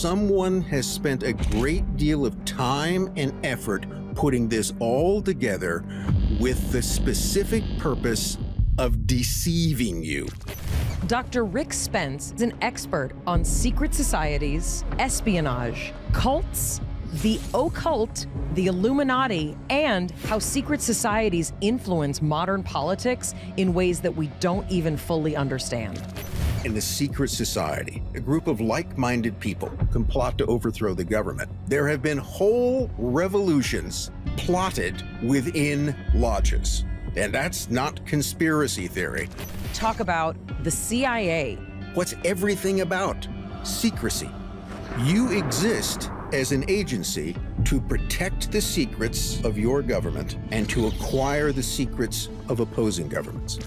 someone has spent a great deal of time and effort putting this all together with the specific purpose of deceiving you. Dr. Rick Spence is an expert on secret societies, espionage, cults, the occult, the Illuminati, and how secret societies influence modern politics in ways that we don't even fully understand. In a secret society, a group of like-minded people can plot to overthrow the government. There have been whole revolutions plotted within lodges. And that's not conspiracy theory. Talk about the CIA. What's everything about? Secrecy. You exist as an agency to protect the secrets of your government and to acquire the secrets of opposing governments.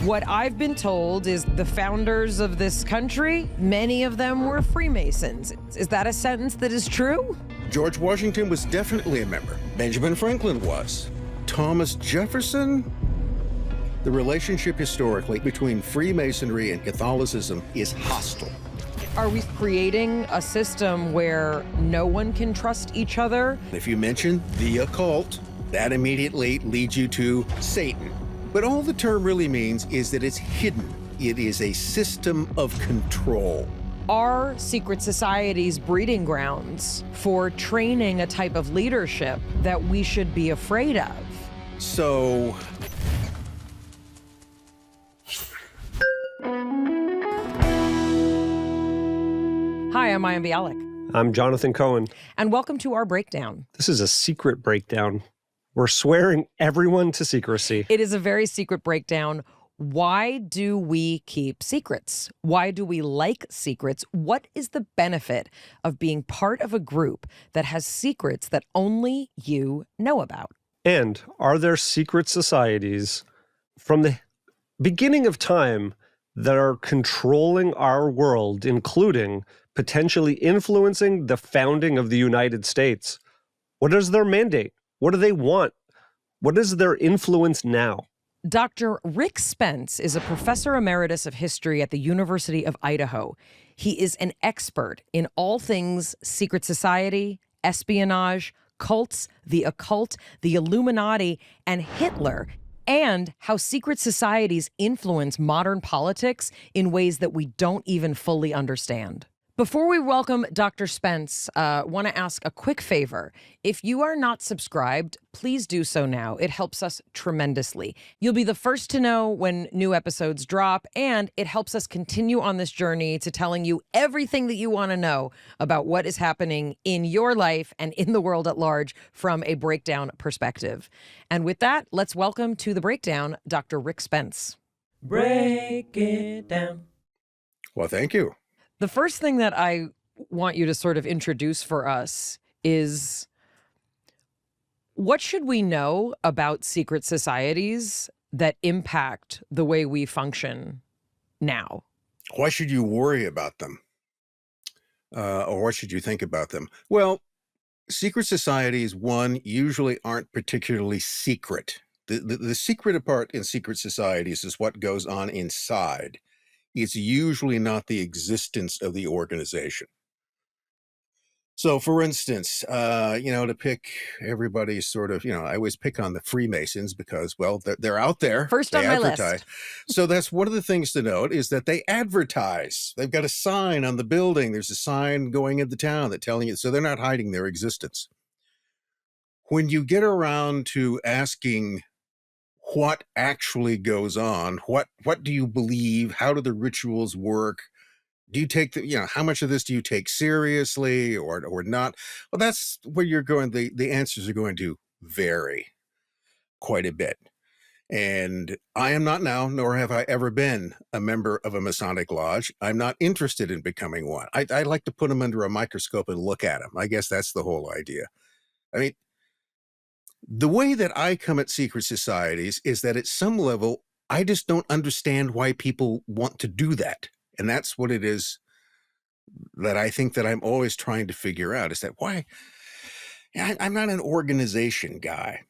What I've been told is the founders of this country, many of them were Freemasons. Is that a sentence that is true? George Washington was definitely a member. Benjamin Franklin was. Thomas Jefferson? The relationship historically between Freemasonry and Catholicism is hostile. Are we creating a system where no one can trust each other? If you mention the occult, that immediately leads you to Satan. But all the term really means is that it's hidden. It is a system of control. Are secret societies breeding grounds for training a type of leadership that we should be afraid of? So, Hi, I'm Mayim Bialik. I'm Jonathan Cohen. And welcome to our breakdown. This is a secret breakdown. We're swearing everyone to secrecy. It is a very secret breakdown. Why do we keep secrets? Why do we like secrets? What is the benefit of being part of a group that has secrets that only you know about? And are there secret societies from the beginning of time that are controlling our world, including potentially influencing the founding of the United States? What is their mandate? What do they want? What is their influence now? Dr. Rick Spence is a professor emeritus of history at the University of Idaho. He is an expert in all things secret society, espionage, cults, the occult, the Illuminati, and Hitler, and how secret societies influence modern politics in ways that we don't even fully understand. Before we welcome Dr. Spence, want to ask a quick favor. If you are not subscribed, please do so now. It helps us tremendously. You'll be the first to know when new episodes drop, and it helps us continue on this journey to telling you everything that you want to know about what is happening in your life and in the world at large from a breakdown perspective. And with that, let's welcome to the breakdown, Dr. Rick Spence. Break it down. well, thank you. The first thing that I want you to sort of introduce for us is, what should we know about secret societies that impact the way we function now? Why should you worry about them? Or what should you think about them? Well, secret societies, one, usually aren't particularly secret. The secret part in secret societies is what goes on inside. It's usually not the existence of the organization. So, for instance, to pick everybody's sort of, I always pick on the Freemasons because, well, they're out there. First on my list. So that's one of the things to note is that they advertise. They've got a sign on the building. There's a sign going into town that telling you, so they're not hiding their existence. When you get around to asking what actually goes on, what do you believe? How do the rituals work? Do you take how much of this do you take seriously or not? Well, that's where you're going. The answers are going to vary quite a bit. And I am not now, nor have I ever been a member of a Masonic lodge. I'm not interested in becoming one. I like to put them under a microscope and look at them. I guess that's the whole idea. I mean, the way that I come at secret societies is that at some level, I just don't understand why people want to do that. And that's what it is that I think that I'm always trying to figure out, is that why I'm not an organization guy.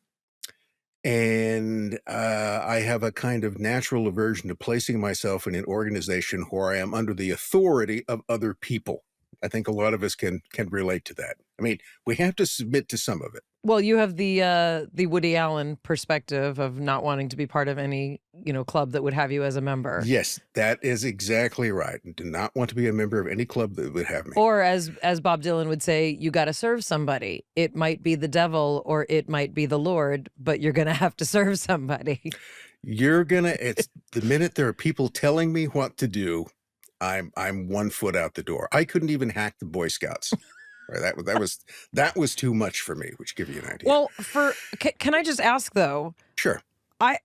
And I have a kind of natural aversion to placing myself in an organization where I am under the authority of other people. I think a lot of us can relate to that. I mean, we have to submit to some of it. Well, you have the Woody Allen perspective of not wanting to be part of any, club that would have you as a member. Yes, that is exactly right. I do not want to be a member of any club that would have me. Or as Bob Dylan would say, you got to serve somebody. It might be the devil or it might be the Lord, but you're going to have to serve somebody. It's the minute there are people telling me what to do, I'm 1 foot out the door. I couldn't even hack the Boy Scouts. Right, that was too much for me, which give you an idea. Well, can I just ask though? Sure. I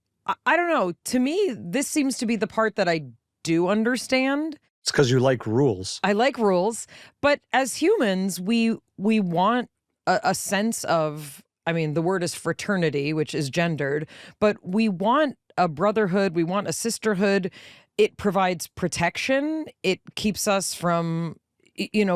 don't know. To me, this seems to be the part that I do understand. It's because you like rules. I like rules, but as humans, we want a sense of. I mean, the word is fraternity, which is gendered, but we want a brotherhood. We want a sisterhood. It provides protection. It keeps us from,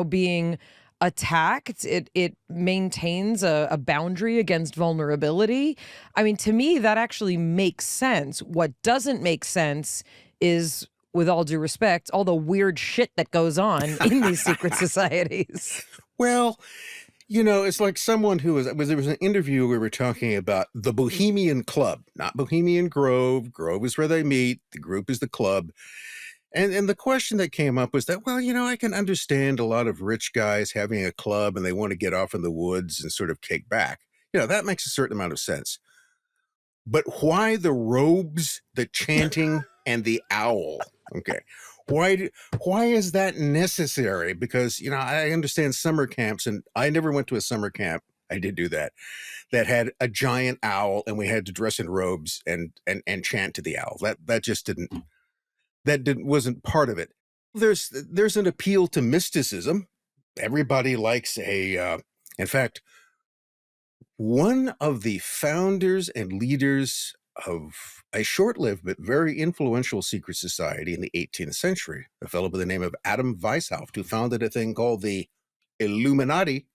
being attacked. It maintains a boundary against vulnerability. I mean, to me, that actually makes sense. What doesn't make sense is, with all due respect, all the weird shit that goes on in these secret societies. Well, it's like someone there was an interview we were talking about the Bohemian Club, not Bohemian Grove. Grove is where they meet. The group is the club. And the question that came up was that, well, I can understand a lot of rich guys having a club and they want to get off in the woods and sort of kick back. That makes a certain amount of sense. But why the robes, the chanting, and the owl? Okay. Why is that necessary? Because, I understand summer camps, and I never went to a summer camp. I did do that had a giant owl, and we had to dress in robes and chant to the owl. That just wasn't part of it. There's an appeal to mysticism. Everybody likes in fact, one of the founders and leaders of a short-lived but very influential secret society in the 18th century, a fellow by the name of Adam Weishaupt, who founded a thing called the Illuminati,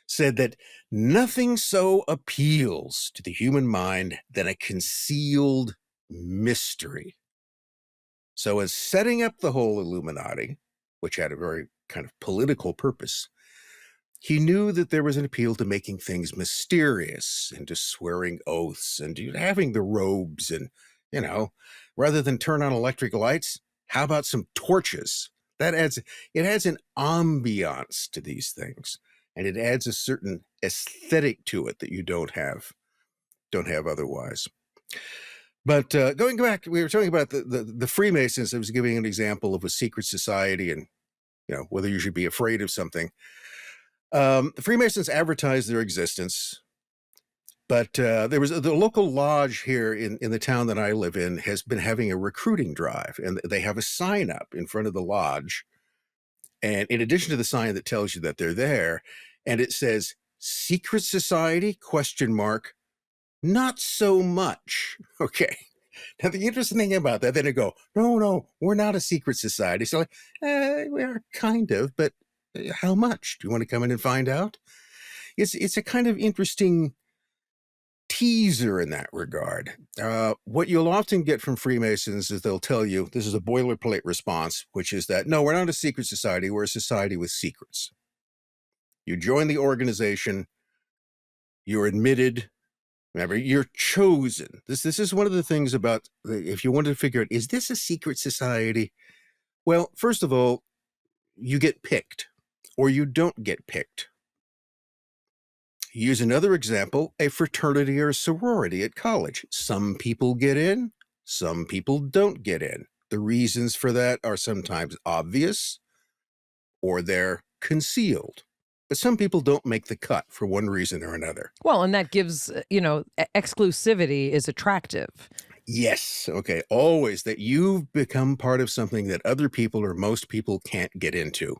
said that nothing so appeals to the human mind than a concealed mystery. So as setting up the whole Illuminati, which had a very kind of political purpose, he knew that there was an appeal to making things mysterious and to swearing oaths and to having the robes and, rather than turn on electric lights, how about some torches? It adds an ambiance to these things, and it adds a certain aesthetic to it that you don't have otherwise. But going back, we were talking about the Freemasons. I was giving an example of a secret society and, whether you should be afraid of something. The Freemasons advertised their existence, but there was the local lodge here in the town that I live in has been having a recruiting drive, and they have a sign up in front of the lodge. And in addition to the sign that tells you that they're there, and it says secret society ? Not so much. Okay. Now, the interesting thing about that, then they go, no, we're not a secret society. So we are kind of, but how much? Do you want to come in and find out? It's a kind of interesting teaser in that regard. What you'll often get from Freemasons is they'll tell you, this is a boilerplate response, which is that, no, we're not a secret society. We're a society with secrets. You join the organization, you're admitted. Remember, you're chosen. This is one of the things about, if you wanted to figure out, is this a secret society? Well, first of all, you get picked or you don't get picked. Use another example, a fraternity or a sorority at college. Some people get in, some people don't get in. The reasons for that are sometimes obvious or they're concealed. But some people don't make the cut for one reason or another. Well, and that gives, exclusivity is attractive. Yes. Okay. Always that you've become part of something that other people or most people can't get into.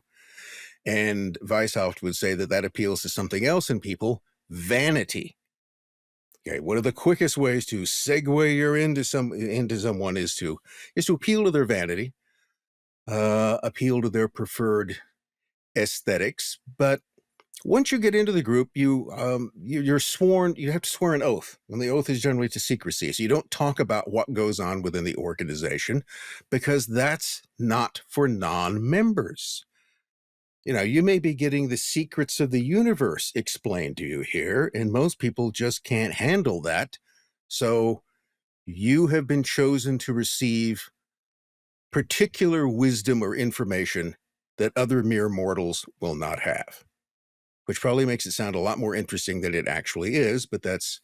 And Weishaupt would say that appeals to something else in people, vanity. Okay. One of the quickest ways to segue your into someone is to appeal to their vanity, appeal to their preferred aesthetics. But once you get into the group, you're sworn, you have to swear an oath, and the oath is generally to secrecy. So you don't talk about what goes on within the organization because that's not for non-members. You may be getting the secrets of the universe explained to you here, and most people just can't handle that. So you have been chosen to receive particular wisdom or information that other mere mortals will not have, which probably makes it sound a lot more interesting than it actually is, but that's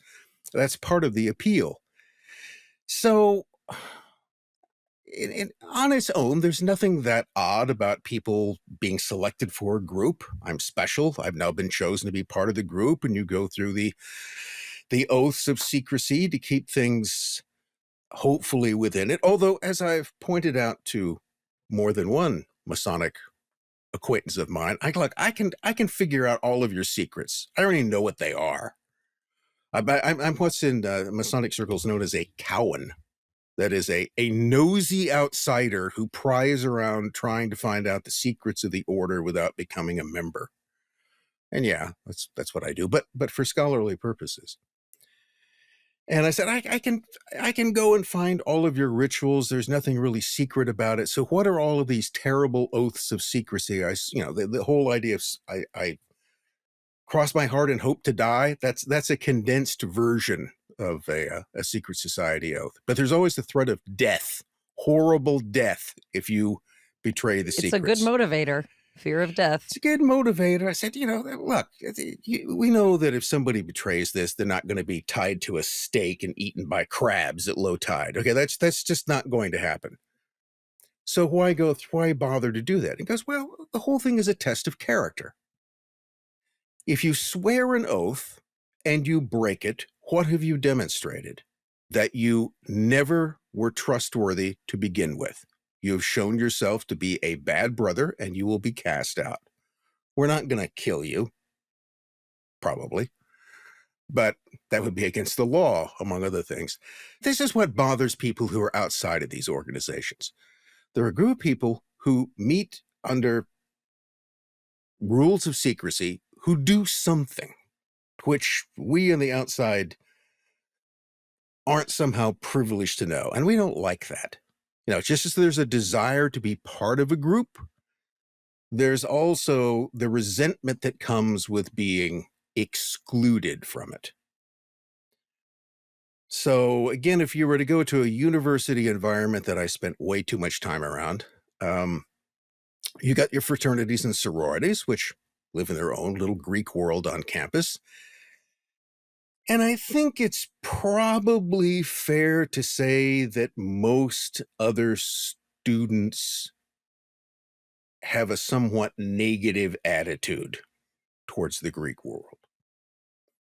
part of the appeal. So on its own, there's nothing that odd about people being selected for a group. I'm special. I've now been chosen to be part of the group, and you go through the oaths of secrecy to keep things hopefully within it. Although, as I've pointed out to more than one Masonic acquaintance of mine, I can figure out all of your secrets. I already know what they are. I'm what's in Masonic circles known as a cowan. That is a nosy outsider who pries around trying to find out the secrets of the order without becoming a member. And yeah, that's what I do, but for scholarly purposes. And I said, I can go and find all of your rituals. There's nothing really secret about it. So what are all of these terrible oaths of secrecy? The whole idea of I cross my heart and hope to die. That's a condensed version of a secret society oath. But there's always the threat of death, horrible death, if you betray the secrets. It's a good motivator. Fear of death. It's a good motivator. I said, look, we know that if somebody betrays this, they're not going to be tied to a stake and eaten by crabs at low tide. Okay, that's just not going to happen. So why bother to do that? He goes, well, the whole thing is a test of character. If you swear an oath and you break it, what have you demonstrated? That you never were trustworthy to begin with. You have shown yourself to be a bad brother, and you will be cast out. We're not going to kill you, probably, but that would be against the law, among other things. This is what bothers people who are outside of these organizations. There are a group of people who meet under rules of secrecy who do something which we on the outside aren't somehow privileged to know, and we don't like that. Just as there's a desire to be part of a group, there's also the resentment that comes with being excluded from it. So again, if you were to go to a university environment that I spent way too much time around, you got your fraternities and sororities, which live in their own little Greek world on campus. And I think it's probably fair to say that most other students have a somewhat negative attitude towards the Greek world.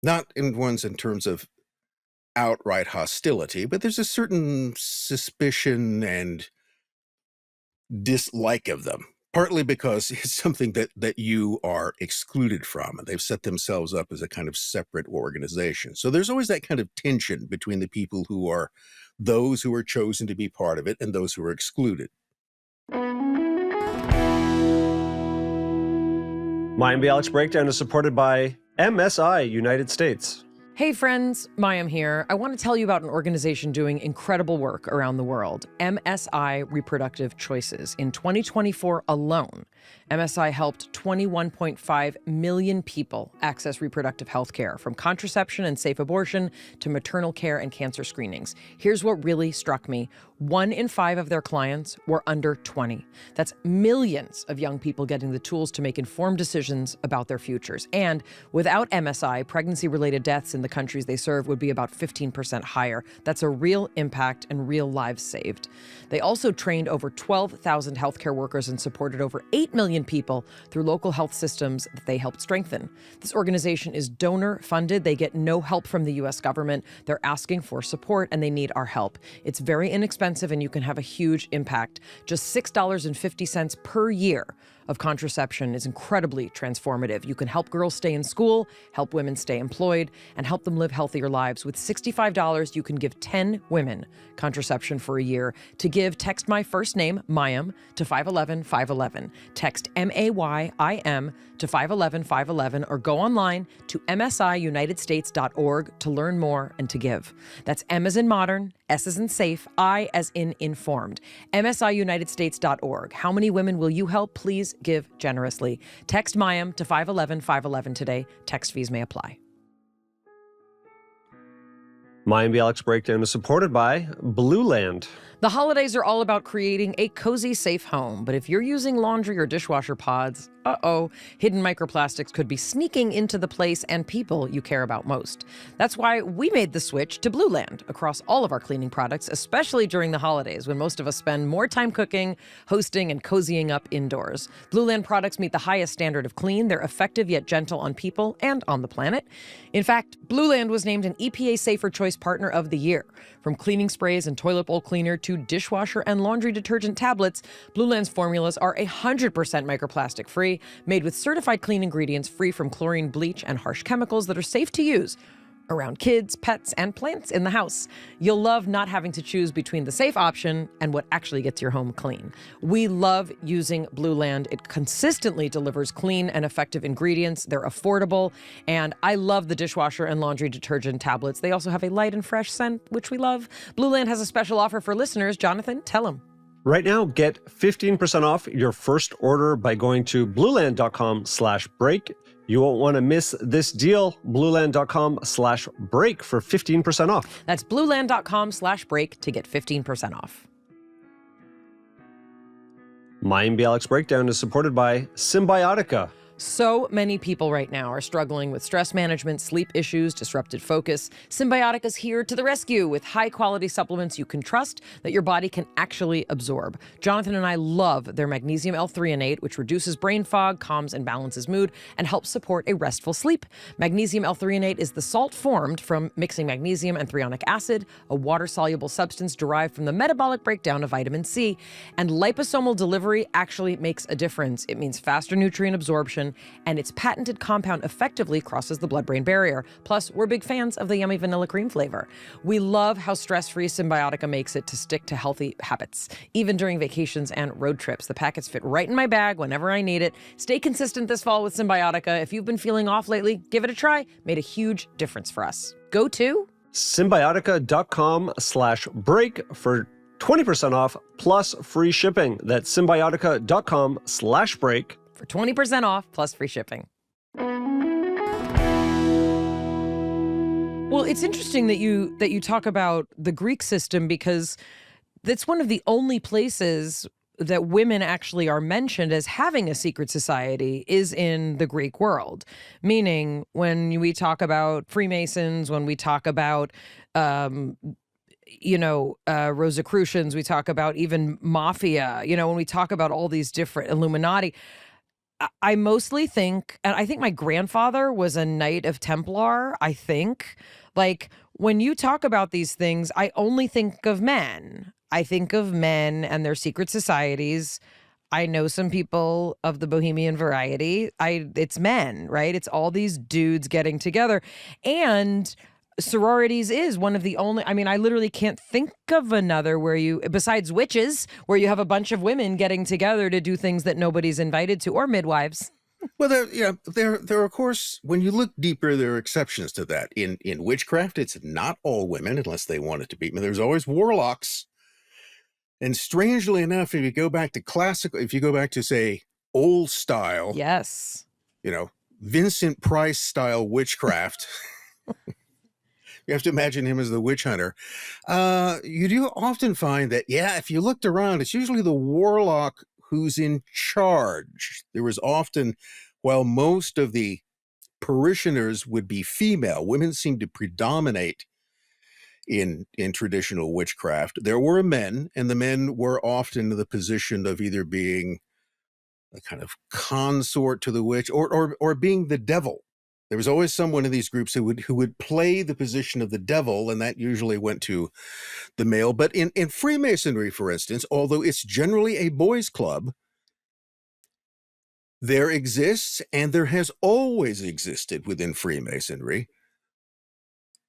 Not in terms of outright hostility, but there's a certain suspicion and dislike of them. Partly because it's something that you are excluded from, and they've set themselves up as a kind of separate organization. So there's always that kind of tension between the people who are those who are chosen to be part of it and those who are excluded. Mayim Bialik's Breakdown is supported by MSI United States. Hey friends, Mayim here. I want to tell you about an organization doing incredible work around the world, MSI Reproductive Choices. In 2024 alone, MSI helped 21.5 million people access reproductive health care, from contraception and safe abortion to maternal care and cancer screenings. Here's what really struck me. 1 in 5 of their clients were under 20. That's millions of young people getting the tools to make informed decisions about their futures. And without MSI, pregnancy-related deaths in the countries they serve would be about 15% higher. That's a real impact and real lives saved. They also trained over 12,000 healthcare workers and supported over 8 million people through local health systems that they helped strengthen. This organization is donor-funded. They get no help from the U.S. government. They're asking for support, and they need our help. It's very inexpensive, and you can have a huge impact. Just $6.50 per year of contraception is incredibly transformative. You can help girls stay in school, help women stay employed, and help them live healthier lives. With $65, you can give 10 women contraception for a year. To give, text my first name, Mayim, to 511-511. Text MAYIM to 511-511, or go online to msiunitedstates.org to learn more and to give. That's M as in modern, S as in safe, I as in informed. msiunitedstates.org. How many women will you help? Please Please give generously. Text Mayim to 511-511 today. Text fees may apply. Mayim Bialik's Breakdown is supported by Blue Land. The holidays are all about creating a cozy, safe home. But if you're using laundry or dishwasher pods, hidden microplastics could be sneaking into the place and people you care about most. That's why we made the switch to Blue Land across all of our cleaning products, especially during the holidays when most of us spend more time cooking, hosting, and cozying up indoors. Blue Land products meet the highest standard of clean. They're effective yet gentle on people and on the planet. In fact, Blue Land was named an EPA Safer Choice Partner of the Year. From cleaning sprays and toilet bowl cleaner to dishwasher and laundry detergent tablets, Blue Land's formulas are 100% microplastic free, made with certified clean ingredients free from chlorine, bleach, and harsh chemicals that are safe to use around kids, pets, and plants in the house. You'll love not having to choose between the safe option and what actually gets your home clean. We love using Blue Land. It consistently delivers clean and effective ingredients. They're affordable, and I love the dishwasher and laundry detergent tablets. They also have a light and fresh scent, which we love. Blue Land has a special offer for listeners. Jonathan, tell them. Right now, get 15% off your first order by going to blueland.com/break. You won't want to miss this deal. Blueland.com/break for 15% off. That's blueland.com/break to get 15% off. Mayim Bialik's Breakdown is supported by Symbiotica. So many people right now are struggling with stress management, sleep issues, disrupted focus. Symbiotic is here to the rescue with high-quality supplements you can trust that your body can actually absorb. Jonathan and I love their magnesium L-threonate, which reduces brain fog, calms and balances mood, and helps support a restful sleep. Magnesium L-threonate is the salt formed from mixing magnesium and threonic acid, a water-soluble substance derived from the metabolic breakdown of vitamin C. And liposomal delivery actually makes a difference. It means faster nutrient absorption, and its patented compound effectively crosses the blood-brain barrier. Plus, we're big fans of the yummy vanilla cream flavor. We love how stress-free Symbiotica makes it to stick to healthy habits, even during vacations and road trips. The packets fit right in my bag whenever I need it. Stay consistent this fall with Symbiotica. If you've been feeling off lately, give it a try. Made a huge difference for us. Go to Symbiotica.com/break for 20% off plus free shipping. That's Symbiotica.com/break. for 20% off plus free shipping. Well, it's interesting that you talk about the Greek system, because that's one of the only places that women actually are mentioned as having a secret society is in the Greek world. Meaning, when we talk about Freemasons, when we talk about Rosicrucians, we talk about even mafia, when we talk about all these different Illuminati, I mostly think, and I think my grandfather was a Knight of Templar, I think. Like, when you talk about these things, I only think of men. I think of men and their secret societies. I know some people of the bohemian variety. It's men, right? It's all these dudes getting together. And sororities is one of the only, I literally can't think of another where you, besides witches, where you have a bunch of women getting together to do things that nobody's invited to, or midwives. Well, there of course, when you look deeper, there are exceptions to that. In witchcraft, it's not all women unless they want it to be. There's always warlocks. And strangely enough, if you go back to, say, old style, yes, Vincent Price style witchcraft, you have to imagine him as the witch hunter. You do often find that, if you looked around, it's usually the warlock who's in charge. There was often, while most of the parishioners would be female, women seemed to predominate in traditional witchcraft. There were men, and the men were often in the position of either being a kind of consort to the witch or being the devil. There was always someone in these groups who would play the position of the devil, and that usually went to the male. But in Freemasonry, for instance, although it's generally a boys' club, there exists, and there has always existed within Freemasonry,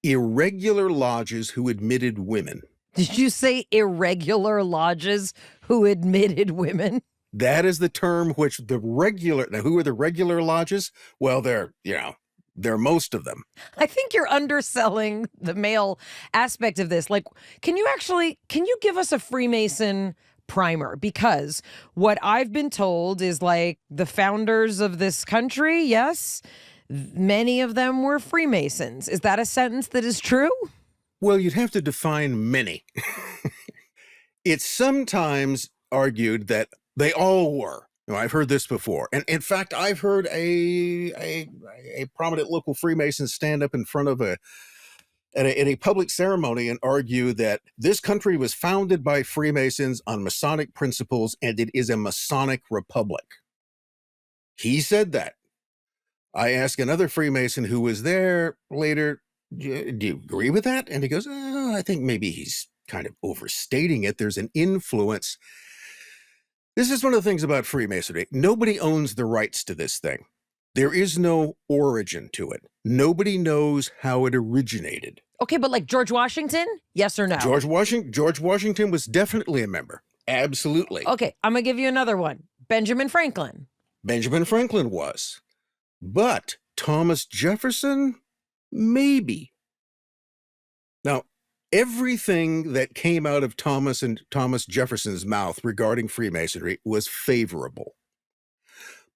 irregular lodges who admitted women. Did you say irregular lodges who admitted women? That is the term which now, who are the regular lodges? Well, they're most of them. I think you're underselling the male aspect of this. Like, can you give us a Freemason primer, because what I've been told is like the founders of this country, yes, many of them were Freemasons. Is that a sentence that is true? Well, you'd have to define many. It's sometimes argued that they all were. I've heard this before. And in fact, I've heard a prominent local Freemason stand up in front of at a public ceremony and argue that this country was founded by Freemasons on Masonic principles and it is a Masonic republic. He said that. I asked another Freemason who was there later, do you agree with that? And he goes, I think maybe he's kind of overstating it. There's an influence. This is one of the things about Freemasonry. Nobody owns the rights to this thing. There is no origin to it. Nobody knows how it originated. Okay, but like George Washington, yes or no? George Washington was definitely a member. Absolutely. Okay, I'm going to give you another one. Benjamin Franklin. Benjamin Franklin was. But Thomas Jefferson, maybe. Now, everything that came out of Thomas Jefferson's mouth regarding Freemasonry was favorable.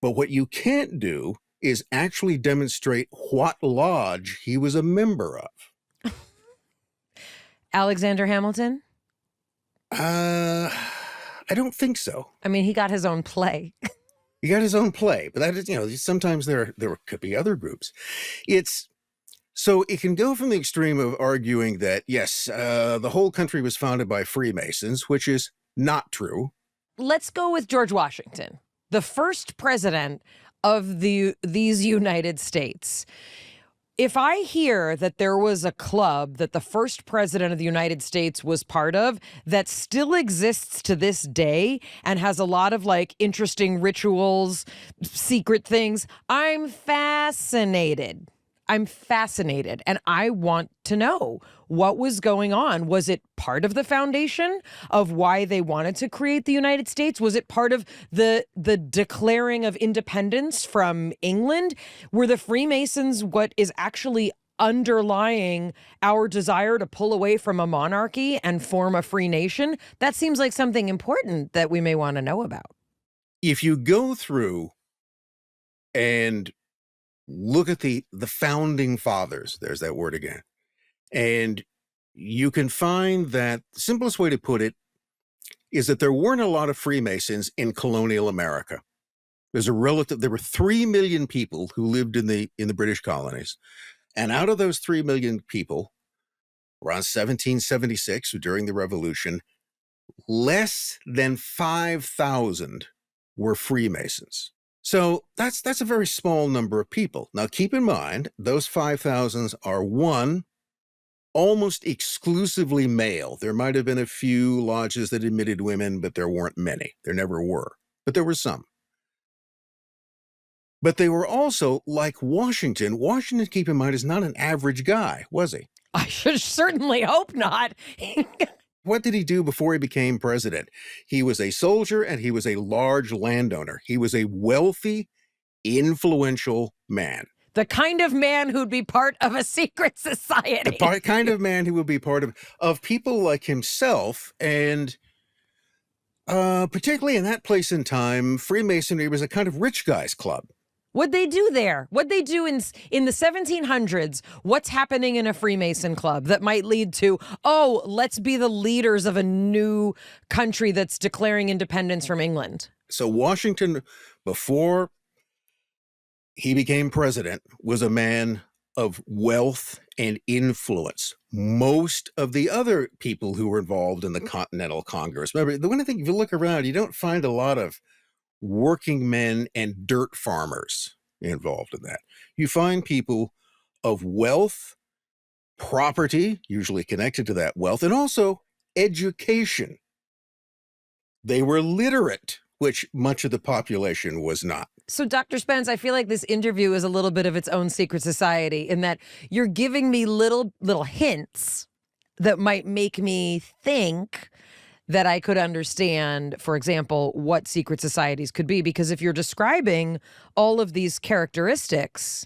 But what you can't do is actually demonstrate what lodge he was a member of. Alexander Hamilton? I don't think so. I mean, he got his own play. He got his own play, but that is, sometimes there could be other groups. So it can go from the extreme of arguing that, yes, the whole country was founded by Freemasons, which is not true. Let's go with George Washington, the first president of these United States. If I hear that there was a club that the first president of the United States was part of that still exists to this day and has a lot of like interesting rituals, secret things, I'm fascinated. And I want to know what was going on. Was it part of the foundation of why they wanted to create the United States? Was it part of the declaring of independence from England? Were the Freemasons what is actually underlying our desire to pull away from a monarchy and form a free nation? That seems like something important that we may want to know about. If you go through and look at the founding fathers, there's that word again, and you can find that the simplest way to put it is that there weren't a lot of Freemasons in colonial America. There were 3 million people who lived in the British colonies. And out of those 3 million people, around 1776, or during the Revolution, less than 5,000 were Freemasons. So that's a very small number of people. Now, keep in mind, those 5,000 are almost exclusively male. There might have been a few lodges that admitted women, but there weren't many. There never were, but there were some. But they were also like Washington. Washington, keep in mind, is not an average guy, was he? I should certainly hope not. What did he do before he became president? He was a soldier and he was a large landowner. He was a wealthy, influential man. The kind of man who'd be part of a secret society. The kind of man who would be part of people like himself. And particularly in that place and time, Freemasonry was a kind of rich guy's club. What'd they do there? What'd they do in the 1700s? What's happening in a Freemason club that might lead to, let's be the leaders of a new country that's declaring independence from England? So Washington, before he became president, was a man of wealth and influence. Most of the other people who were involved in the Continental Congress, remember, the one thing, if you look around, you don't find a lot of working men and dirt farmers involved in that. You find people of wealth, property, usually connected to that wealth, and also education. They were literate, which much of the population was not. So, Dr. Spence, I feel like this interview is a little bit of its own secret society in that you're giving me little hints that might make me think that I could understand, for example, what secret societies could be. Because if you're describing all of these characteristics,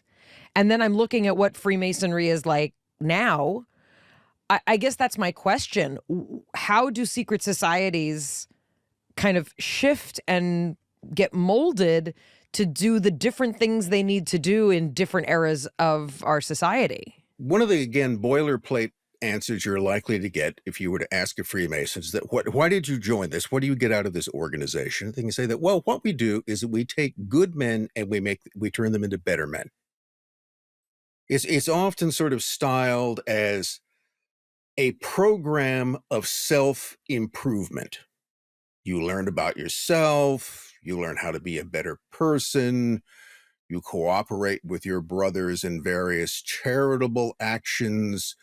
and then I'm looking at what Freemasonry is like now, I guess that's my question. How do secret societies kind of shift and get molded to do the different things they need to do in different eras of our society. One of the, again, boilerplate answers you're likely to get if you were to ask a Freemason is that, why did you join this? What do you get out of this organization? They can say that, well, what we do is that we take good men and we turn them into better men. It's often sort of styled as a program of self-improvement. You learn about yourself, you learn how to be a better person, you cooperate with your brothers in various charitable actions,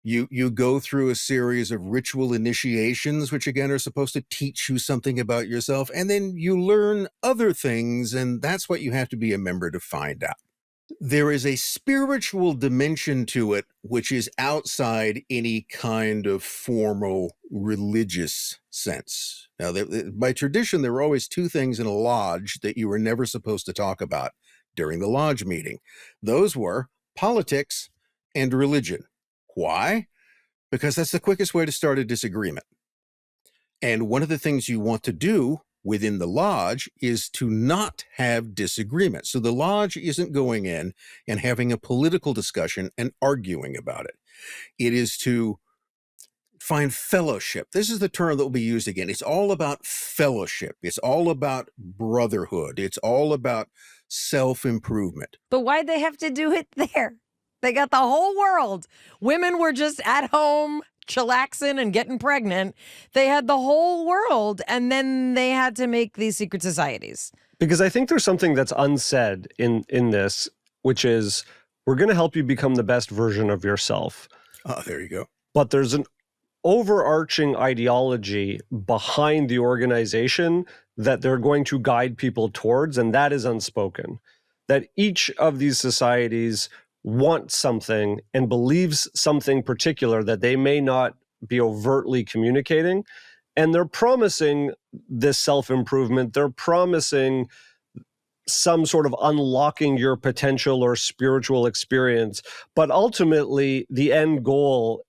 you go through a series of ritual initiations, which again are supposed to teach you something about yourself, and then you learn other things, and that's what you have to be a member to find out. There is a spiritual dimension to it which is outside any kind of formal religious sense. Now, by tradition, there were always two things in a lodge that you were never supposed to talk about during the lodge meeting. Those were politics and religion. Why? Because that's the quickest way to start a disagreement. And one of the things you want to do within the lodge is to not have disagreement. So the lodge isn't going in and having a political discussion and arguing about it. It is to find fellowship. This is the term that will be used again. It's all about fellowship. It's all about brotherhood. It's all about self-improvement. But why'd they have to do it there? They got the whole world. Women were just at home chillaxing and getting pregnant. They had the whole world, and then they had to make these secret societies. Because I think there's something that's unsaid in this, which is we're going to help you become the best version of yourself. Oh, there you go. But there's an overarching ideology behind the organization that they're going to guide people towards, and that is unspoken. That each of these societies wants something and believes something particular that they may not be overtly communicating, and they're promising this self-improvement. They're promising some sort of unlocking your potential or spiritual experience, but ultimately the end goal,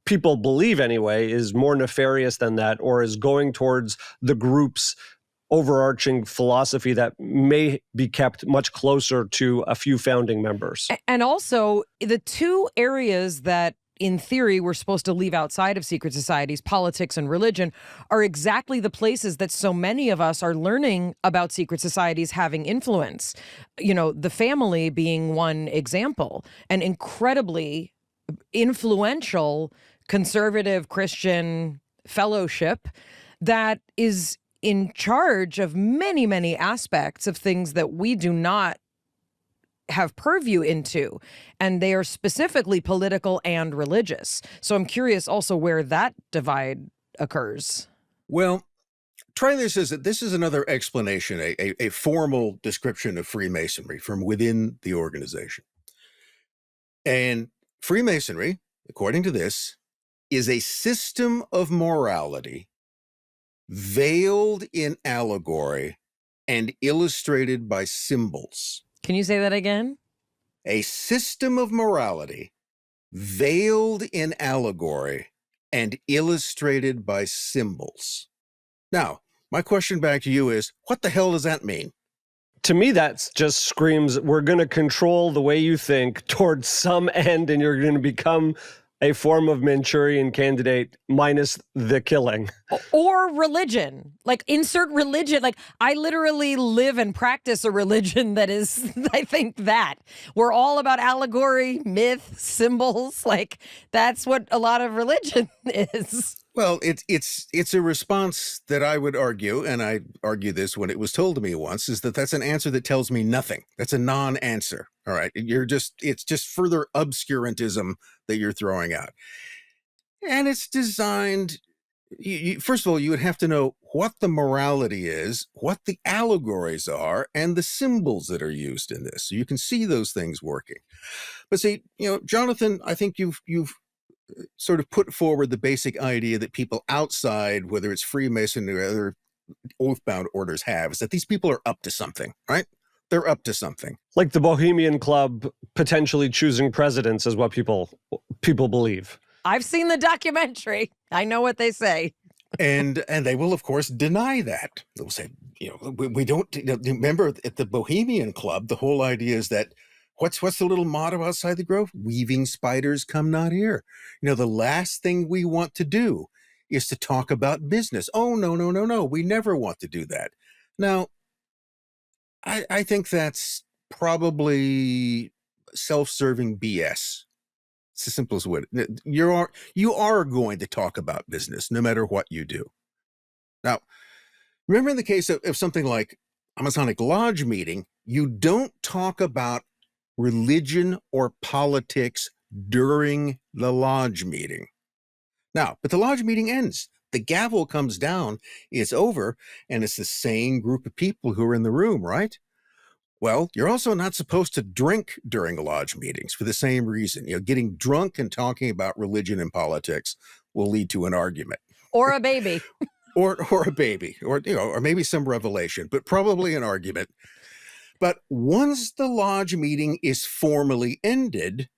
people believe anyway, is more nefarious than that, or is going towards the group's overarching philosophy that may be kept much closer to a few founding members. And also, the two areas that in theory we're supposed to leave outside of secret societies, politics and religion, are exactly the places that so many of us are learning about secret societies having influence. You know, the family being one example, an incredibly influential conservative Christian fellowship that is in charge of many, many aspects of things that we do not have purview into. And they are specifically political and religious. So I'm curious also where that divide occurs. Well, try this as this is another explanation, a formal description of Freemasonry from within the organization. And Freemasonry, according to this, is a system of morality veiled in allegory and illustrated by symbols. Can you say that again? A system of morality veiled in allegory and illustrated by symbols. Now, my question back to you is, what the hell does that mean? To me, that just screams, we're going to control the way you think towards some end, and you're going to become a form of Manchurian Candidate minus the killing. Or religion. Like, insert religion. Like, I literally live and practice a religion that is, I think, that. We're all about allegory, myth, symbols. Like, that's what a lot of religion is. Well, it's a response that I would argue, and I argue this when it was told to me once, is that that's an answer that tells me nothing. That's a non-answer. All right, it's just further obscurantism that you're throwing out, and it's designed. First of all, you would have to know what the morality is, what the allegories are, and the symbols that are used in this, so you can see those things working. But see, Jonathan, I think you've sort of put forward the basic idea that people outside, whether it's Freemason or other oath-bound orders have, is that these people are up to something, right? They're up to something. Like the Bohemian Club potentially choosing presidents is what people believe. I've seen the documentary. I know what they say. And they will, of course, deny that. They'll say, we don't, remember at the Bohemian Club, the whole idea is that what's the little motto outside the grove? Weaving spiders come not here. The last thing we want to do is to talk about business. Oh, no. We never want to do that. Now, I think that's probably self-serving BS. It's the simplest way. You are going to talk about business no matter what you do. Now, remember in the case of something like a Masonic Lodge meeting, you don't talk about religion or politics during the lodge meeting. Now, but the lodge meeting ends. The gavel comes down, it's over, and it's the same group of people who are in the room, right? Well, you're also not supposed to drink during lodge meetings for the same reason. Getting drunk and talking about religion and politics will lead to an argument. Or a baby. or a baby, or maybe some revelation, but probably an argument. But once the lodge meeting is formally ended,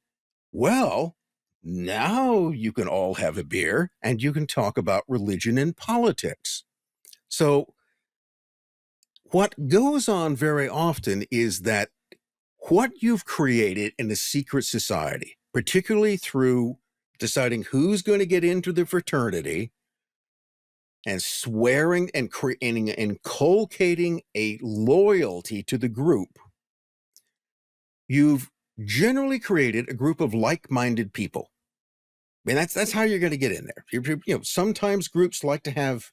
well, now you can all have a beer and you can talk about religion and politics. So what goes on very often is that what you've created in a secret society, particularly through deciding who's going to get into the fraternity and swearing and creating and inculcating a loyalty to the group, you've generally created a group of like-minded people. I mean, that's how you're going to get in there. Sometimes groups like to have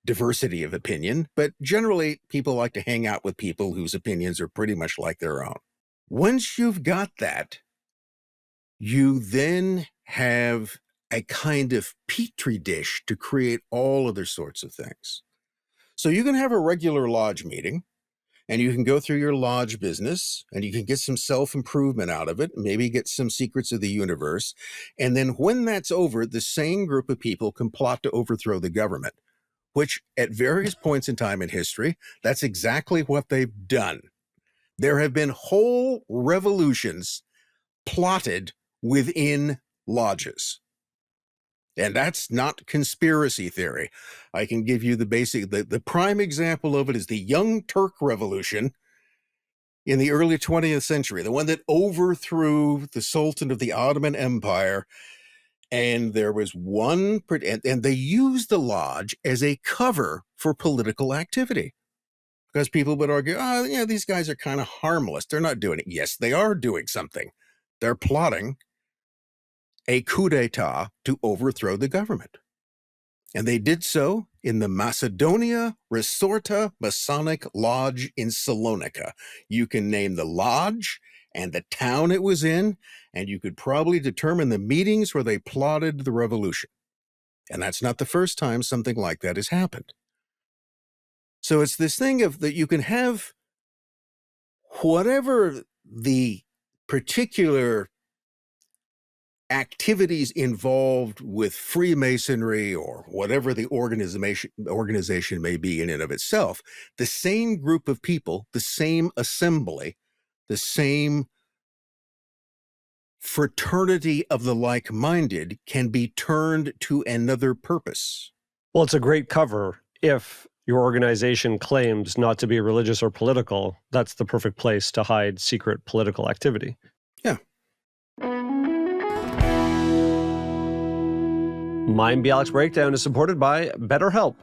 diversity of opinion, but generally people like to hang out with people whose opinions are pretty much like their own. Once you've got that, you then have a kind of petri dish to create all other sorts of things. So you can have a regular lodge meeting, and you can go through your lodge business, and you can get some self-improvement out of it, maybe get some secrets of the universe. And then when that's over, the same group of people can plot to overthrow the government, which at various points in time in history, that's exactly what they've done. There have been whole revolutions plotted within lodges. And that's not conspiracy theory. I can give you the prime example of it is the Young Turk Revolution in the early 20th century, the one that overthrew the Sultan of the Ottoman Empire. And there was one, and they used the lodge as a cover for political activity. Because people would argue, these guys are kind of harmless. They're not doing it. Yes, they are doing something. They're plotting a coup d'etat to overthrow the government. And they did so in the Macedonia Resorta Masonic Lodge in Salonika. You can name the lodge and the town it was in, and you could probably determine the meetings where they plotted the revolution. And that's not the first time something like that has happened. So it's this thing of that you can have whatever the particular activities involved with Freemasonry or whatever the organization may be in and of itself, the same group of people, the same assembly, the same fraternity of the like-minded can be turned to another purpose. Well, it's a great cover. If your organization claims not to be religious or political, that's the perfect place to hide secret political activity. Yeah. Mayim Bialik's Breakdown is supported by BetterHelp.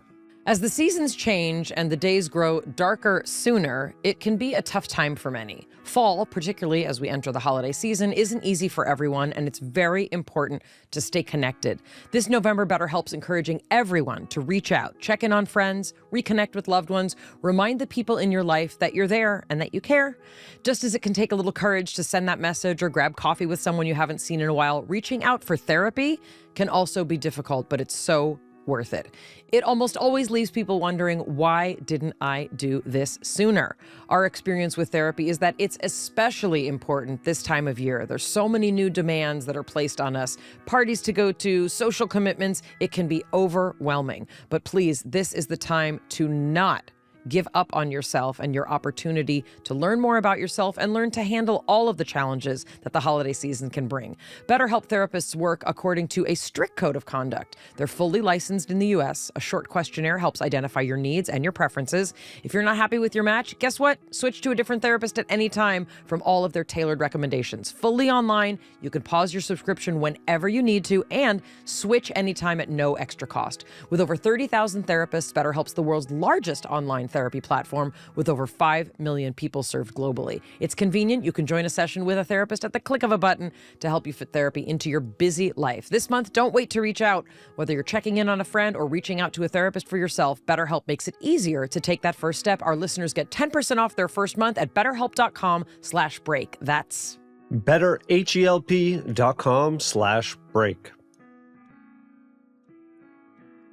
As the seasons change and the days grow darker sooner, it can be a tough time for many. Fall, particularly as we enter the holiday season, isn't easy for everyone, and it's very important to stay connected. This November, BetterHelp's encouraging everyone to reach out, check in on friends, reconnect with loved ones, remind the people in your life that you're there and that you care. Just as it can take a little courage to send that message or grab coffee with someone you haven't seen in a while, reaching out for therapy can also be difficult, but it's so worth it. It almost always leaves people wondering, why didn't I do this sooner? Our experience with therapy is that it's especially important this time of year. There's so many new demands that are placed on us, parties to go to, social commitments. It can be overwhelming. But please, this is the time to not give up on yourself and your opportunity to learn more about yourself and learn to handle all of the challenges that the holiday season can bring. BetterHelp therapists work according to a strict code of conduct. They're fully licensed in the U.S. A short questionnaire helps identify your needs and your preferences. If you're not happy with your match, guess what? Switch to a different therapist at any time from all of their tailored recommendations. Fully online, you can pause your subscription whenever you need to and switch anytime at no extra cost. With over 30,000 therapists, BetterHelp's the world's largest online therapy platform with over 5 million people served globally. It's convenient. You can join a session with a therapist at the click of a button to help you fit therapy into your busy life. This month, don't wait to reach out. Whether you're checking in on a friend or reaching out to a therapist for yourself, BetterHelp makes it easier to take that first step. Our listeners get 10% off their first month at betterhelp.com/break. That's betterhelp.com/break.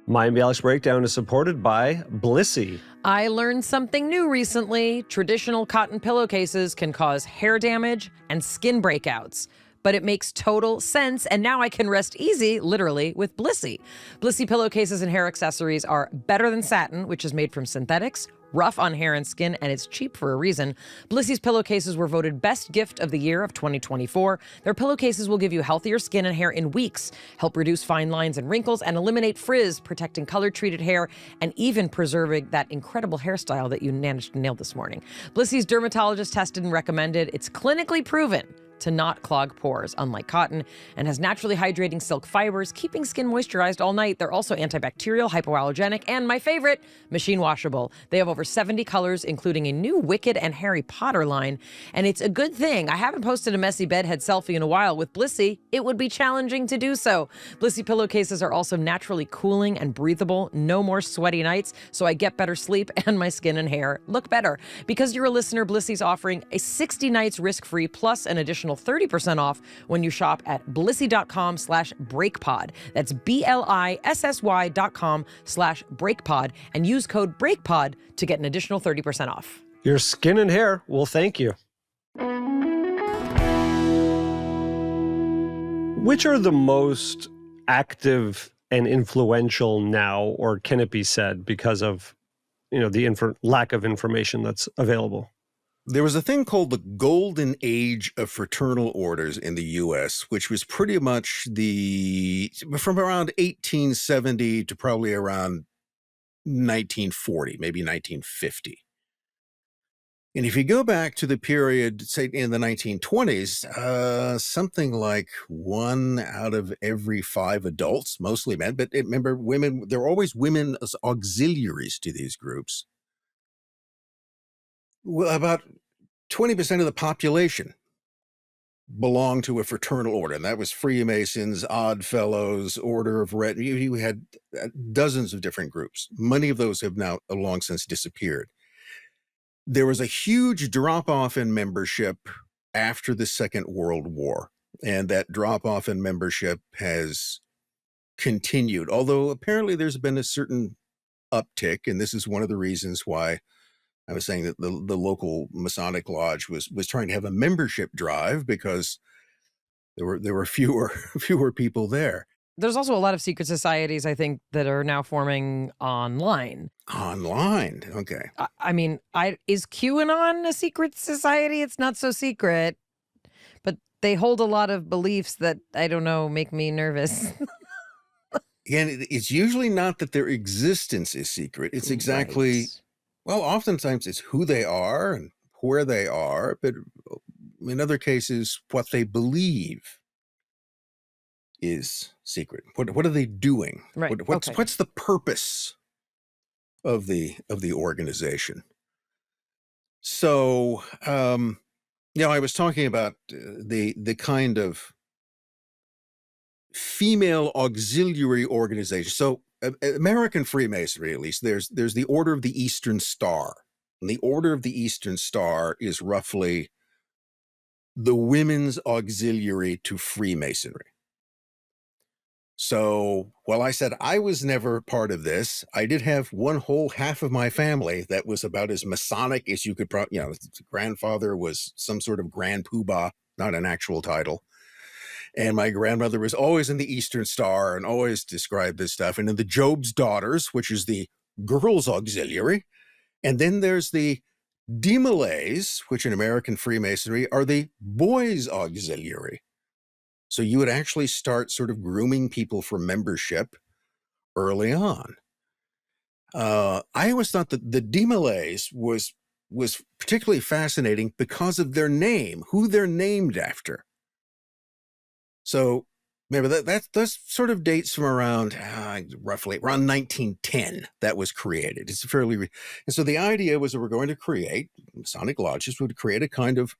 Mayim Bialik's Breakdown is supported by Blissy. I learned something new recently. Traditional cotton pillowcases can cause hair damage and skin breakouts. But it makes total sense, and now I can rest easy, literally, with Blissy. Blissy pillowcases and hair accessories are better than satin, which is made from synthetics, rough on hair and skin, and it's cheap for a reason. Blissy's pillowcases were voted Best Gift of the Year of 2024. Their pillowcases will give you healthier skin and hair in weeks, help reduce fine lines and wrinkles, and eliminate frizz, protecting color-treated hair, and even preserving that incredible hairstyle that you managed to nail this morning. Blissy's dermatologist tested and recommended. It's clinically proven to not clog pores, unlike cotton, and has naturally hydrating silk fibers, keeping skin moisturized all night. They're also antibacterial, hypoallergenic, and my favorite, machine washable. They have over 70 colors, including a new Wicked and Harry Potter line, and it's a good thing. I haven't posted a messy bedhead selfie in a while. With Blissy, it would be challenging to do so. Blissy pillowcases are also naturally cooling and breathable. No more sweaty nights, so I get better sleep and my skin and hair look better. Because you're a listener, Blissy's offering a 60 nights risk-free plus an additional 30% off when you shop at blissy.com/breakpod. That's BLISSY.com/breakpod and use code BREAKPOD to get an additional 30% off. Your skin and hair will thank you. Which are the most active and influential now, or can it be said, because of the lack of information that's available? There was a thing called the Golden Age of Fraternal Orders in the U.S., which was pretty much from around 1870 to probably around 1940, maybe 1950. And if you go back to the period, say in the 1920s, something like 1 out of every 5 adults, mostly men, but remember, women, there are always women as auxiliaries to these groups. Well, about 20% of the population belonged to a fraternal order, and that was Freemasons, Odd Fellows, Order of Red. You had dozens of different groups. Many of those have now long since disappeared. There was a huge drop-off in membership after the Second World War, and that drop-off in membership has continued, although apparently there's been a certain uptick, and this is one of the reasons why I was saying that the local Masonic Lodge was trying to have a membership drive, because there were fewer people there. There's also a lot of secret societies, I think, that are now forming online. Online, okay. I mean, is QAnon a secret society? It's not so secret, but they hold a lot of beliefs that, I don't know, make me nervous. And it's usually not that their existence is secret. It's exactly... Right. Well, oftentimes it's who they are and where they are, but in other cases, what they believe is secret. What are they doing? Right. What's the purpose of the organization? So, I was talking about the kind of female auxiliary organization. So, American Freemasonry, at least, there's the Order of the Eastern Star. And the Order of the Eastern Star is roughly the women's auxiliary to Freemasonry. So, while I said I was never part of this, I did have one whole half of my family that was about as Masonic as you could grandfather was some sort of Grand Poobah, not an actual title. And my grandmother was always in the Eastern Star and always described this stuff. And in the Job's Daughters, which is the girls' auxiliary, And then there's the Demolays, which in American Freemasonry are the boys' auxiliary. So you would actually start sort of grooming people for membership early on. I always thought that the Demolays was particularly fascinating because of their name, who they're named after. So remember that sort of dates from around roughly around 1910 that was created. It's and so the idea was that we're going to create, Masonic lodges would create a kind of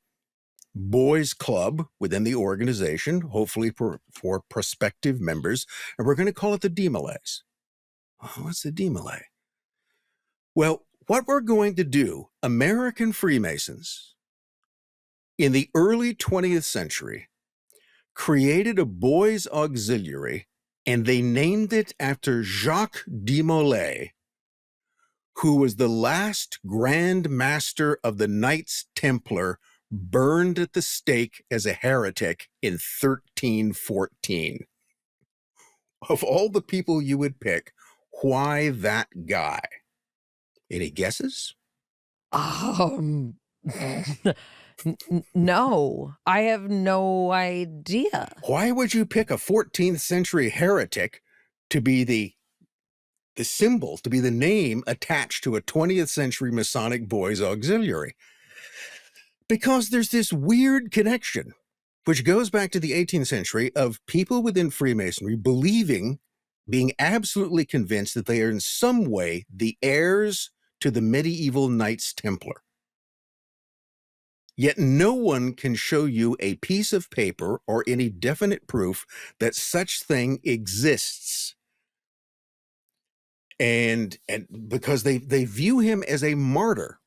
boys club within the organization, hopefully for prospective members, and we're going to call it the Demolays. Oh, what's the Demolay? Well, what we're going to do, American Freemasons in the early 20th century created a boys' auxiliary, and they named it after Jacques de Molay, who was the last Grand Master of the Knights Templar, burned at the stake as a heretic in 1314. Of all the people you would pick, why that guy? Any guesses? No, I have no idea. Why would you pick a 14th century heretic to be the symbol, to be the name attached to a 20th century Masonic boys auxiliary? Because there's this weird connection, which goes back to the 18th century, of people within Freemasonry being absolutely convinced that they are in some way the heirs to the medieval Knights Templar. Yet no one can show you a piece of paper or any definite proof that such thing exists. And because they view him as a martyr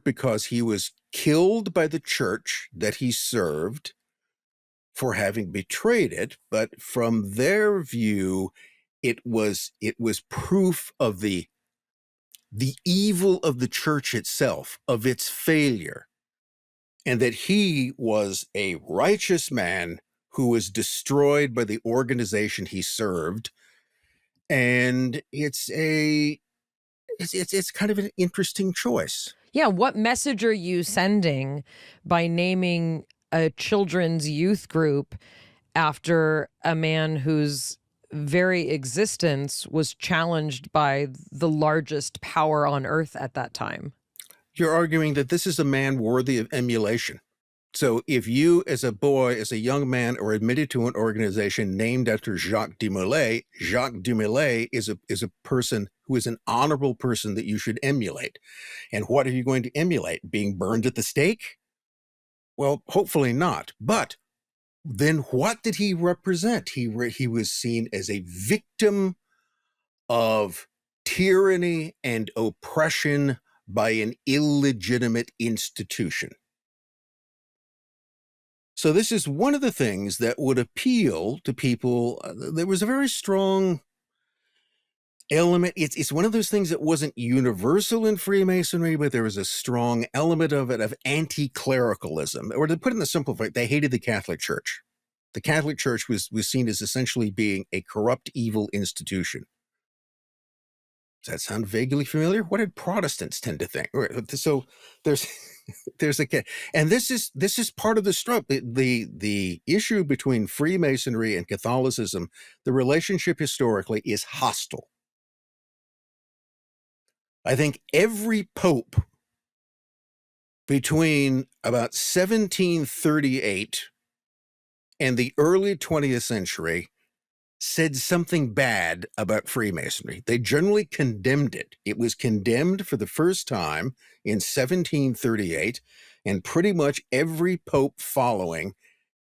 because he was killed by the church that he served for having betrayed it. But from their view, it was proof of the evil of the church itself, of its failure, and that he was a righteous man who was destroyed by the organization he served. And it's kind of an interesting choice. Yeah, what message are you sending by naming a children's youth group after a man whose very existence was challenged by the largest power on earth at that time? You're arguing that this is a man worthy of emulation. So if you, as a boy, as a young man, are admitted to an organization named after Jacques de Molay is a person who is an honorable person that you should emulate. And what are you going to emulate? Being burned at the stake? Well, hopefully not. But then what did he represent? He was seen as a victim of tyranny and oppression by an illegitimate institution. So this is one of the things that would appeal to people. There was a very strong element. It's one of those things that wasn't universal in Freemasonry, but there was a strong element of it, of anti-clericalism. Or to put it in the simple way, they hated the Catholic Church. The Catholic Church was seen as essentially being a corrupt, evil institution. Does that sound vaguely familiar? What did Protestants tend to think? So there's and this is part of the struggle. The issue between Freemasonry and Catholicism, the relationship historically is hostile. I think every pope between about 1738 and the early 20th century said something bad about Freemasonry. They generally condemned it. It was condemned for the first time in 1738, and pretty much every pope following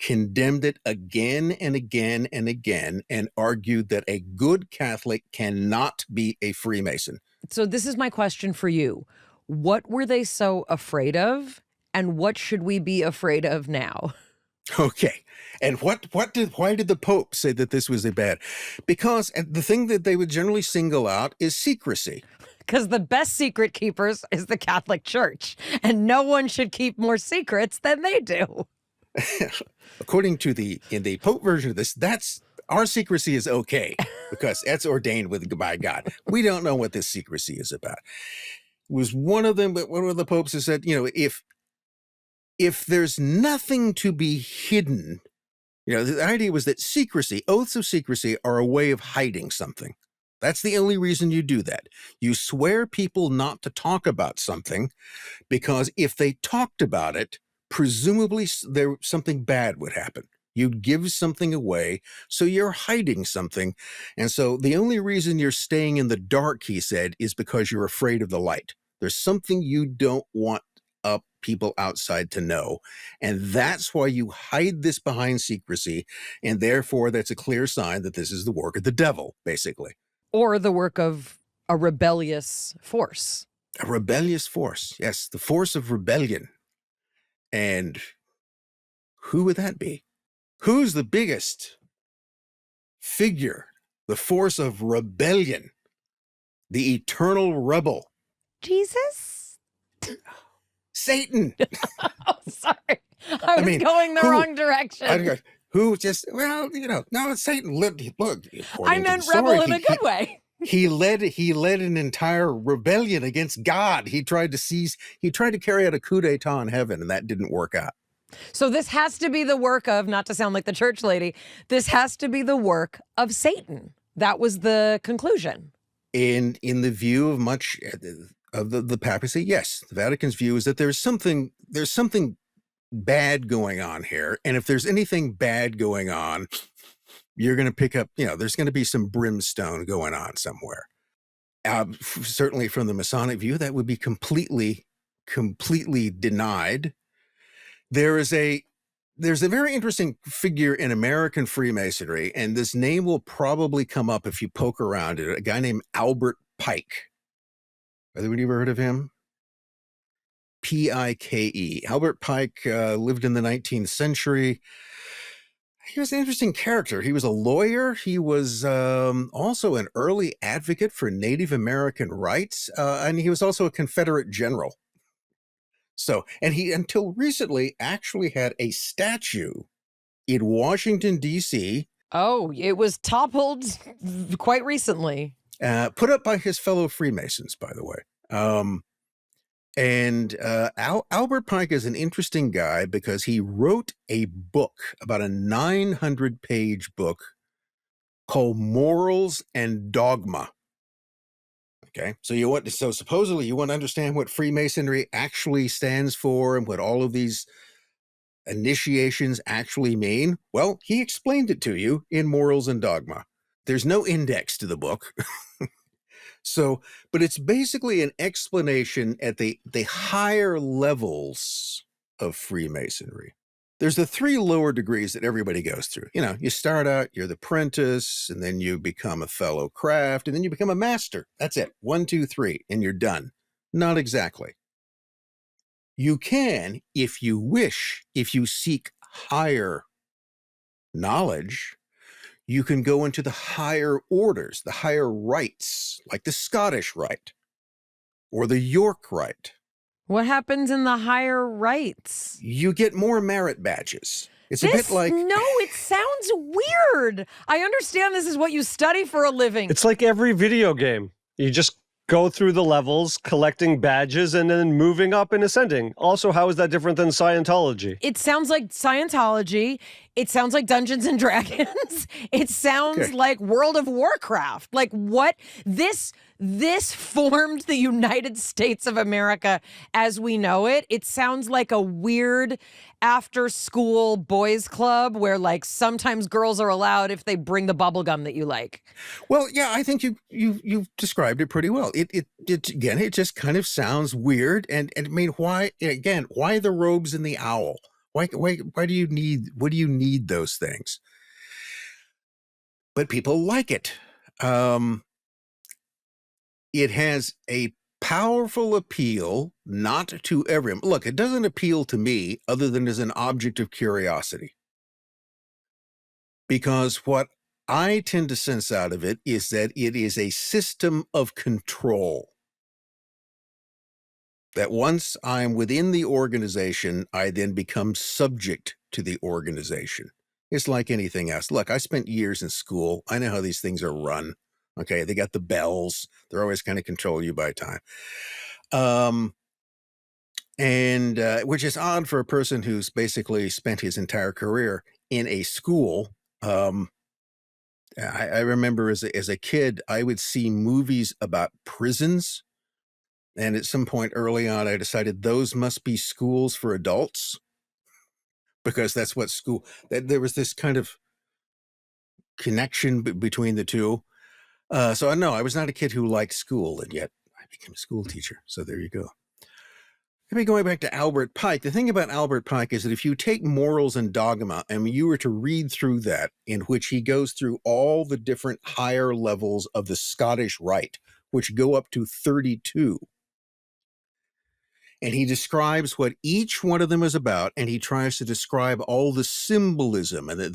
condemned it again and again and again, and argued that a good Catholic cannot be a Freemason. So this is my question for you. What were they so afraid of, and what should we be afraid of now? Okay. And why did the Pope say that this was a bad? Because the thing that they would generally single out is secrecy. Because the best secret keepers is the Catholic Church, and no one should keep more secrets than they do. According to in the Pope version of this, that's Our secrecy is okay because that's ordained by God. We don't know what this secrecy is about. It was one of them, but one of the popes has said, if there's nothing to be hidden, the idea was that secrecy, oaths of secrecy, are a way of hiding something. That's the only reason you do that. You swear people not to talk about something because if they talked about it, presumably something bad would happen. You'd give something away, so you're hiding something. And so the only reason you're staying in the dark, he said, is because you're afraid of the light. There's something you don't want people outside to know. And that's why you hide this behind secrecy. And therefore, that's a clear sign that this is the work of the devil, basically. Or the work of a rebellious force. A rebellious force. Yes, the force of rebellion. And who would that be? Who's the biggest figure? The force of rebellion. The eternal rebel. Jesus? Satan. Oh, sorry. I was going the wrong direction. Who just, no, it's Satan. Look, I meant rebel in a good way. He led an entire rebellion against God. He tried to carry out a coup d'etat in heaven, and that didn't work out. So this has to be the work of, not to sound like the church lady, this has to be the work of Satan. That was the conclusion. In the view of much of the papacy, yes. The Vatican's view is that there's something bad going on here. And if there's anything bad going on, you're going to pick up, there's going to be some brimstone going on somewhere. Certainly from the Masonic view, that would be completely denied. There's a very interesting figure in American Freemasonry, and this name will probably come up if you poke around it, a guy named Albert Pike. Have you ever heard of him? Pike. Albert Pike lived in the 19th century. He was an interesting character. He was a lawyer. He was also an early advocate for Native American rights, and he was also a Confederate general. So, and he, until recently, actually had a statue in Washington, D.C. Oh, it was toppled quite recently. Put up by his fellow Freemasons, by the way. Albert Pike is an interesting guy because he wrote a book, about a 900-page book called Morals and Dogma. Okay, so supposedly you want to understand what Freemasonry actually stands for and what all of these initiations actually mean. Well, he explained it to you in Morals and Dogma. There's no index to the book. But it's basically an explanation at the higher levels of Freemasonry. There's the 3 lower degrees that everybody goes through. You start out, you're the apprentice, and then you become a fellow craft, and then you become a master. That's it. 1, 2, 3, and you're done. Not exactly. You can, if you wish, if you seek higher knowledge, you can go into the higher orders, the higher rites, like the Scottish Rite or the York Rite. What happens in the higher rites? You get more merit badges. It's a bit like... No, it sounds weird. I understand this is what you study for a living. It's like every video game. You just go through the levels, collecting badges, and then moving up and ascending. Also, how is that different than Scientology? It sounds like Scientology. It sounds like Dungeons and Dragons. It sounds like World of Warcraft. Like what? This formed the United States of America as we know it. It sounds like a weird after-school boys club where like sometimes girls are allowed if they bring the bubble gum that you like. Well, yeah, I think you've described it pretty well. It just kind of sounds weird. And I mean, why the robes and the owl? Why do you need those things? But people like it. It has a powerful appeal, not to everyone. Look, it doesn't appeal to me other than as an object of curiosity. Because what I tend to sense out of it is that it is a system of control. That once I'm within the organization, I then become subject to the organization. It's like anything else. Look, I spent years in school. I know how these things are run. Okay, they got the bells. They're always kind of control you by time. And which is odd for a person who's basically spent his entire career in a school. I remember as a kid, I would see movies about prisons. And at some point early on, I decided those must be schools for adults, because that's what school, there was this kind of connection between the two. So no, I was not a kid who liked school, and yet I became a school teacher. So there you go. Maybe going back to Albert Pike, the thing about Albert Pike is that if you take Morals and Dogma and you were to read through that, in which he goes through all the different higher levels of the Scottish Rite, which go up to 32, and he describes what each one of them is about, and he tries to describe all the symbolism, and that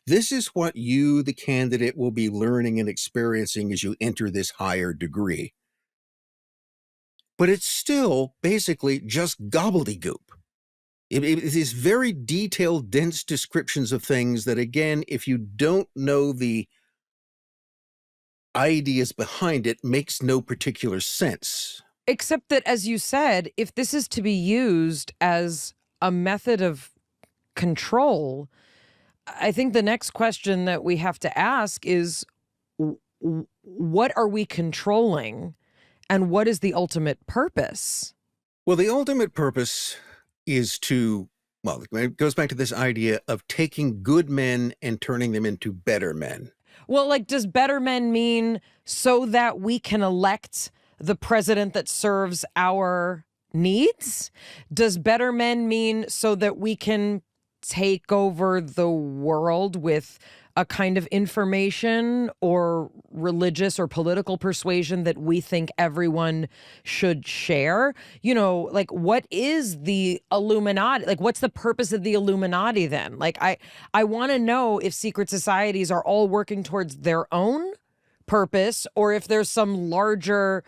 this is what you, the candidate, will be learning and experiencing as you enter this higher degree. But it's still basically just gobbledygook. It is very detailed, dense descriptions of things that, again, if you don't know the ideas behind it, makes no particular sense. Except that, as you said, if this is to be used as a method of control, I think the next question that we have to ask is, what are we controlling? And what is the ultimate purpose? Well, the ultimate purpose is to, well, it goes back to this idea of taking good men and turning them into better men. Well, like, does better men mean so that we can elect the president that serves our needs? Does better men mean so that we can take over the world with a kind of information or religious or political persuasion that we think everyone should share? You know, like, what is the Illuminati? Like, what's the purpose of the Illuminati then? Like, I want to know if secret societies are all working towards their own purpose, or if there's some larger,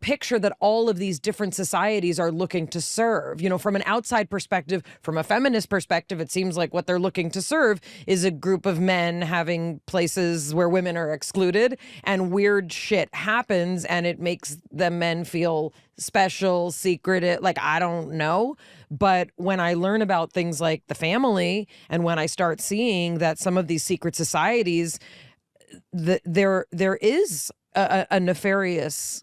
picture that all of these different societies are looking to serve. From an outside perspective, from a feminist perspective, it seems like what they're looking to serve is a group of men having places where women are excluded, and weird shit happens, and it makes the men feel special, secretive, like, I don't know. But when I learn about things like the family, and when I start seeing that some of these secret societies, there is a nefarious,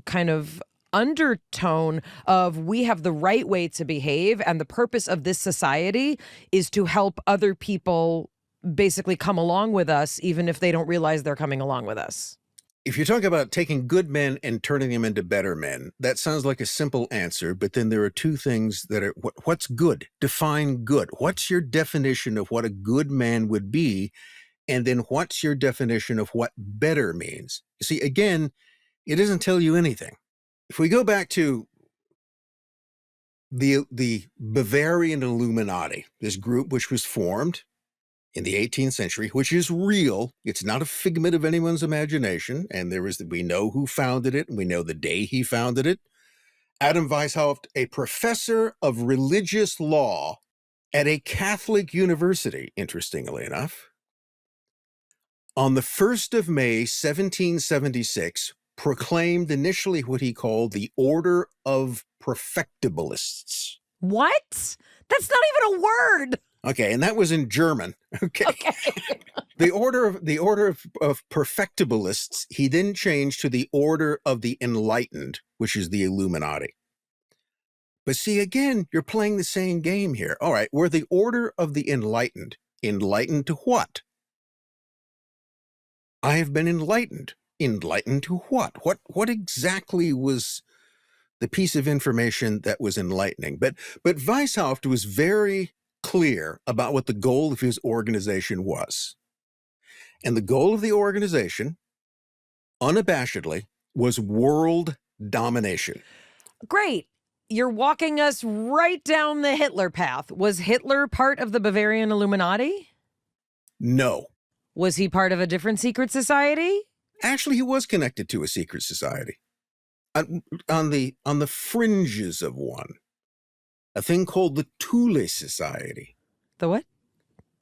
kind of undertone of, we have the right way to behave, and the purpose of this society is to help other people basically come along with us, even if they don't realize they're coming along with us. If you talk about taking good men and turning them into better men, that sounds like a simple answer, but then there are two things that are, what's good? Define good. What's your definition of what a good man would be? And then what's your definition of what better means? You see, again, it doesn't tell you anything. If we go back to the Bavarian Illuminati, this group which was formed in the 18th century, which is real, it's not a figment of anyone's imagination, and we know who founded it, and we know the day he founded it. Adam Weishaupt, a professor of religious law at a Catholic university, interestingly enough, on the 1st of May, 1776, proclaimed initially what he called the Order of Perfectibilists. What? That's not even a word. Okay, and that was in German. Okay. The Order of Perfectibilists, he then changed to the Order of the Enlightened, which is the Illuminati. But see, again, you're playing the same game here. All right, we're the Order of the Enlightened. Enlightened to what? I have been enlightened. Enlightened to what? What exactly was the piece of information that was enlightening? But Weishaupt was very clear about what the goal of his organization was. And the goal of the organization, unabashedly, was world domination. Great. You're walking us right down the Hitler path. Was Hitler part of the Bavarian Illuminati? No. Was he part of a different secret society? Actually, he was connected to a secret society. On the fringes of one. A thing called the Thule Society. The what?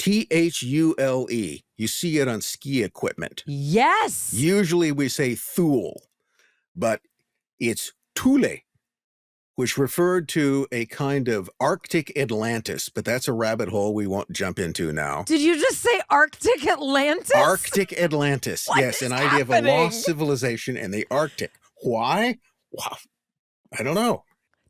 Thule. You see it on ski equipment. Yes. Usually we say Thule, but it's Thule, which referred to a kind of Arctic Atlantis, but that's a rabbit hole we won't jump into now. Did you just say Arctic Atlantis? Arctic Atlantis. What yes, is an idea happening? of a lost civilization in the Arctic. Why? Wow. I don't know.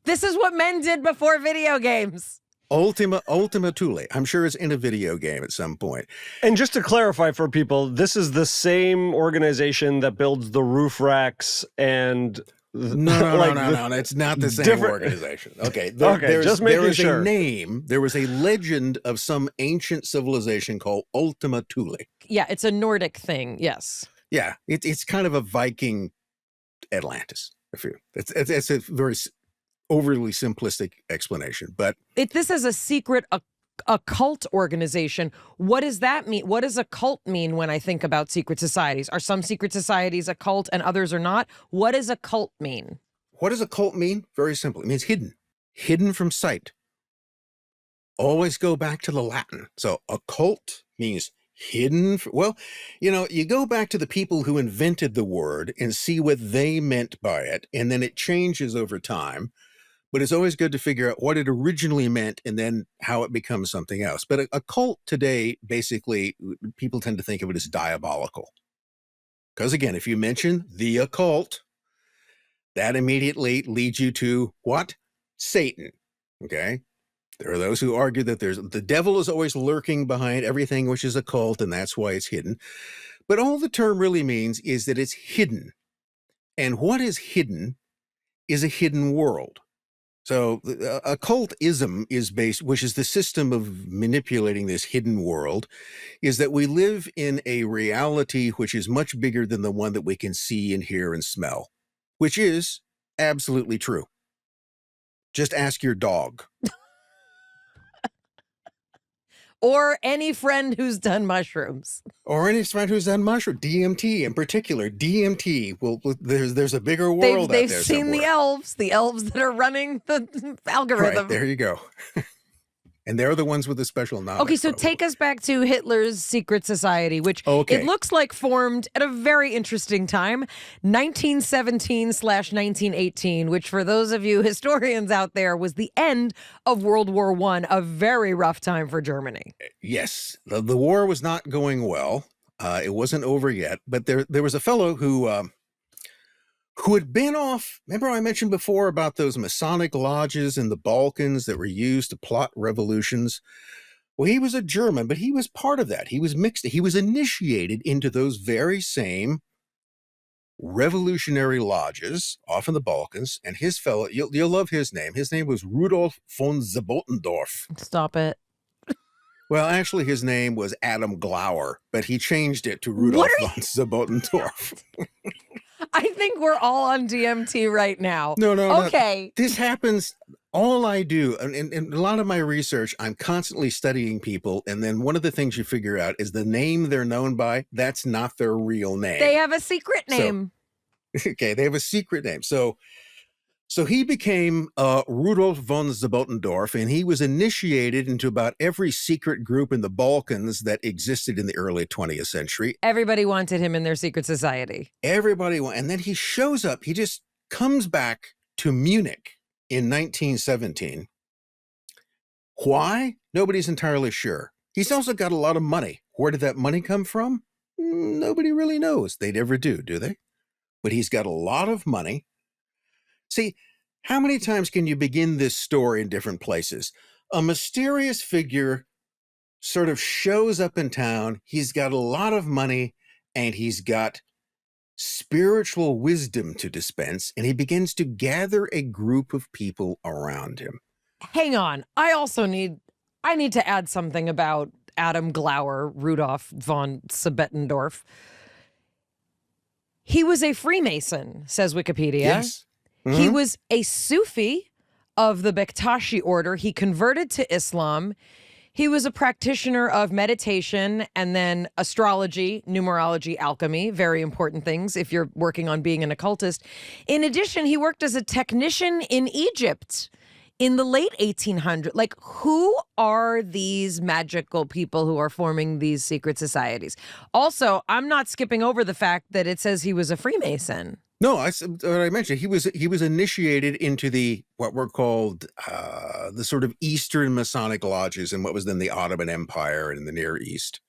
This is what men did before video games. Ultima Thule. I'm sure it's in a video game at some point. And just to clarify for people, this is the same organization that builds the roof racks and No. It's not the same organization. Okay. Just making sure. A name. There was a legend of some ancient civilization called Ultima Thule. Yeah, it's a Nordic thing. Yes. Yeah, it's kind of a Viking Atlantis. It's a very overly simplistic explanation, but This is a secret occult organization. What does that mean? What does occult mean when I think about secret societies? Are some secret societies a cult and others are not? What does occult mean? What does occult mean? Very simple. It means hidden from sight. Always go back to the Latin. So occult means hidden. Well, you go back to the people who invented the word and see what they meant by it, and then it changes over time. But it's always good to figure out what it originally meant and then how it becomes something else. But a cult today, basically, people tend to think of it as diabolical. Because again, if you mention the occult, that immediately leads you to what? Satan. Okay? There are those who argue that the devil is always lurking behind everything which is occult, and that's why it's hidden. But all the term really means is that it's hidden. And what is hidden is a hidden world. So occultism is based, which is the system of manipulating this hidden world, is that we live in a reality which is much bigger than the one that we can see and hear and smell, which is absolutely true. Just ask your dog. Or any friend who's done mushrooms. Or any friend who's done mushroom. DMT in particular. DMT. There's a bigger world out there. They've seen somewhere. the elves that are running the algorithm. Right, there you go. And they're the ones with the special knowledge. Okay, so take us back to Hitler's secret society, which it looks like formed at a very interesting time, 1917/1918, which for those of you historians out there was the end of World War I, a very rough time for Germany. Yes, the war was not going well. It wasn't over yet, but there was a fellow who had been off. Remember I mentioned before about those Masonic lodges in the Balkans that were used to plot revolutions? Well, he was a German, but he was part of that. He was mixed. He was initiated into those very same revolutionary lodges off in the Balkans. And his fellow, you'll love his name. His name was Rudolf von Zebotendorf. Stop it. Well, actually, his name was Adam Glauer, but he changed it to Rudolf von Zebotendorf. I think we're all on DMT right now. No. Okay. This happens. All I do, and in a lot of my research, I'm constantly studying people. And then one of the things you figure out is the name they're known by, that's not their real name. They have a secret name. Okay, they have a secret name. So he became Rudolf von Zebotendorf, and he was initiated into about every secret group in the Balkans that existed in the early 20th century. Everybody wanted him in their secret society. And then he shows up. He just comes back to Munich in 1917. Why? Nobody's entirely sure. He's also got a lot of money. Where did that money come from? Nobody really knows. They never do they? But he's got a lot of money. See, how many times can you begin this story in different places? A mysterious figure sort of shows up in town. He's got a lot of money and he's got spiritual wisdom to dispense, and he begins to gather a group of people around him. Hang on. I need to add something about Adam Glauer, Rudolf von Zebotendorf. He was a Freemason, says Wikipedia. Yes. Mm-hmm. He was a Sufi of the Bektashi order. He converted to Islam. He was a practitioner of meditation and then astrology, numerology, alchemy, very important things if you're working on being an occultist. In addition, he worked as a technician in Egypt In the late 1800s, like, who are these magical people who are forming these secret societies? Also, I'm not skipping over the fact that it says he was a Freemason. No, what I mentioned, he was initiated into the what were called the sort of Eastern Masonic lodges in what was then the Ottoman Empire and in the Near East.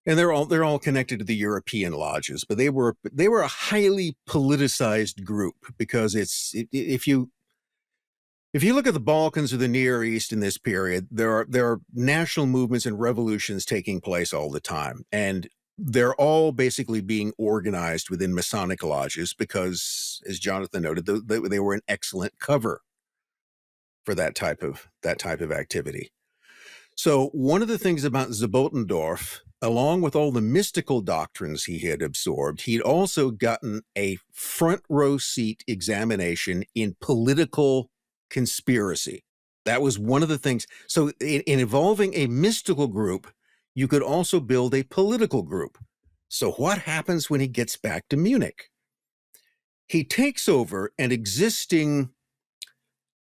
And they're all connected to the European lodges, but they were a highly politicized group because if you look at the Balkans or the Near East in this period, there are national movements and revolutions taking place all the time, and they're all basically being organized within Masonic lodges because, as Jonathan noted, they were an excellent cover for that type of activity. So one of the things about Zebotendorf, along with all the mystical doctrines he had absorbed, he'd also gotten a front row seat examination in political conspiracy. That was one of the things. So in involving a mystical group, you could also build a political group. So what happens when he gets back to Munich? He takes over an existing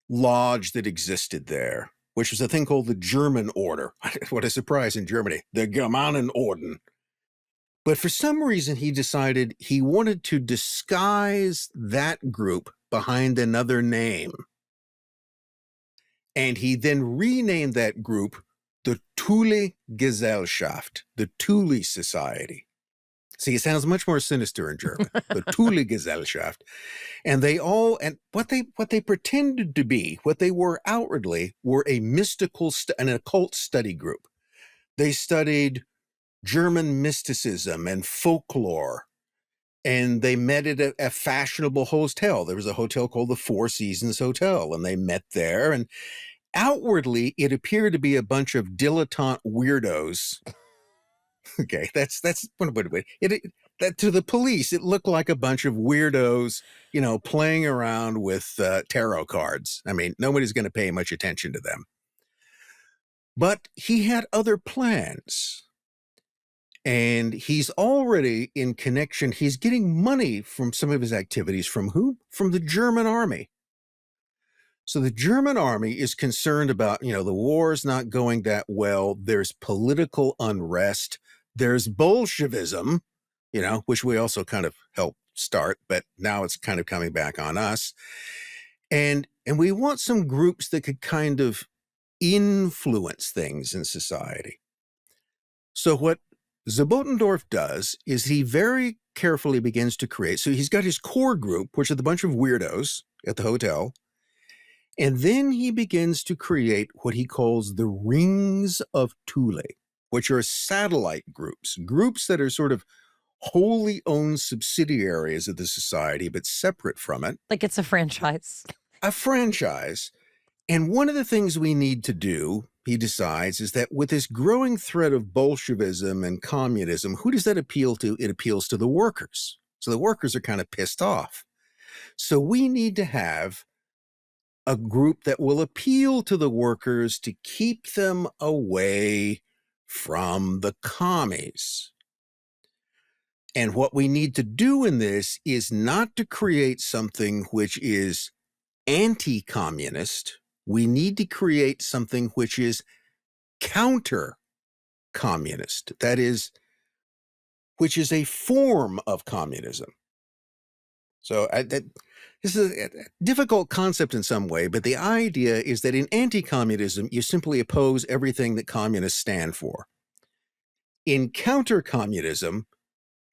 lodge that existed there, which was a thing called the German Order. What a surprise in Germany, the Germanenorden. But for some reason, he decided he wanted to disguise that group behind another name. And he then renamed that group the Thule Gesellschaft, the Thule Society. See, it sounds much more sinister in German, the Thule Gesellschaft. And what they pretended to be, what they were outwardly, were a mystical, an occult study group. They studied German mysticism and folklore, and they met at a fashionable hotel. There was a hotel called the Four Seasons Hotel, and they met there. And outwardly, it appeared to be a bunch of dilettante weirdos. Okay, that's that to the police, it looked like a bunch of weirdos, playing around with tarot cards. I mean, nobody's going to pay much attention to them. But he had other plans. And he's already in connection. He's getting money from some of his activities from who? From the German army. So the German army is concerned about, the war's not going that well. There's political unrest. There's Bolshevism, which we also kind of helped start, but now it's kind of coming back on us. And we want some groups that could kind of influence things in society. So what Zebotendorf does is he very carefully begins to create. So he's got his core group, which are the bunch of weirdos at the hotel. And then he begins to create what he calls the Rings of Thule, which are satellite groups that are sort of wholly owned subsidiaries of the society, but separate from it. Like it's a franchise. A franchise. And one of the things we need to do, he decides, is that with this growing threat of Bolshevism and communism, who does that appeal to? It appeals to the workers. So the workers are kind of pissed off. So we need to have a group that will appeal to the workers to keep them away from the commies. And what we need to do in this is not to create something which is anti-communist. We need to create something which is counter-communist. That is, which is a form of communism. So this is a difficult concept in some way, but the idea is that in anti-communism, you simply oppose everything that communists stand for. In counter-communism,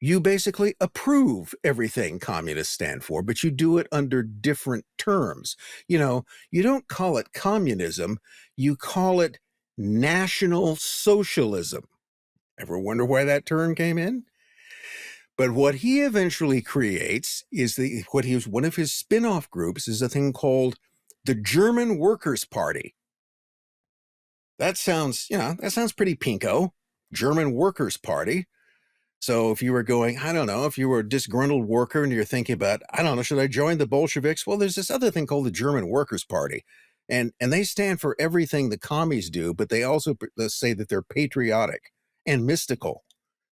you basically approve everything communists stand for, but you do it under different terms. You don't call it communism, you call it National Socialism. Ever wonder why that term came in? But what he eventually creates is one of his spin-off groups is a thing called the German Workers' Party. That sounds pretty pinko. German Workers' Party. So if you were going, I don't know, if you were a disgruntled worker and you're thinking about, I don't know, should I join the Bolsheviks? Well, there's this other thing called the German Workers' Party. And they stand for everything the commies do, but they also say that they're patriotic and mystical.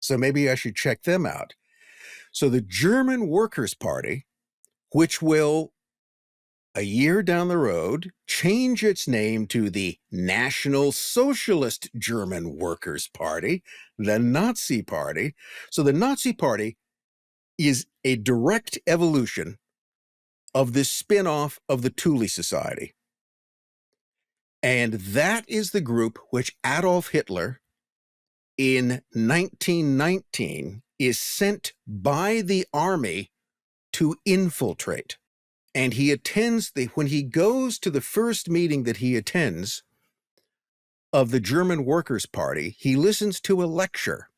So maybe I should check them out. So the German Workers' Party, which will a year down the road, change its name to the National Socialist German Workers' Party, the Nazi Party. So the Nazi Party is a direct evolution of this spin-off of the Thule Society. And that is the group which Adolf Hitler in 1919 is sent by the army to infiltrate. And he attends when he goes to the first meeting that he attends of the German Workers' Party, he listens to a lecture.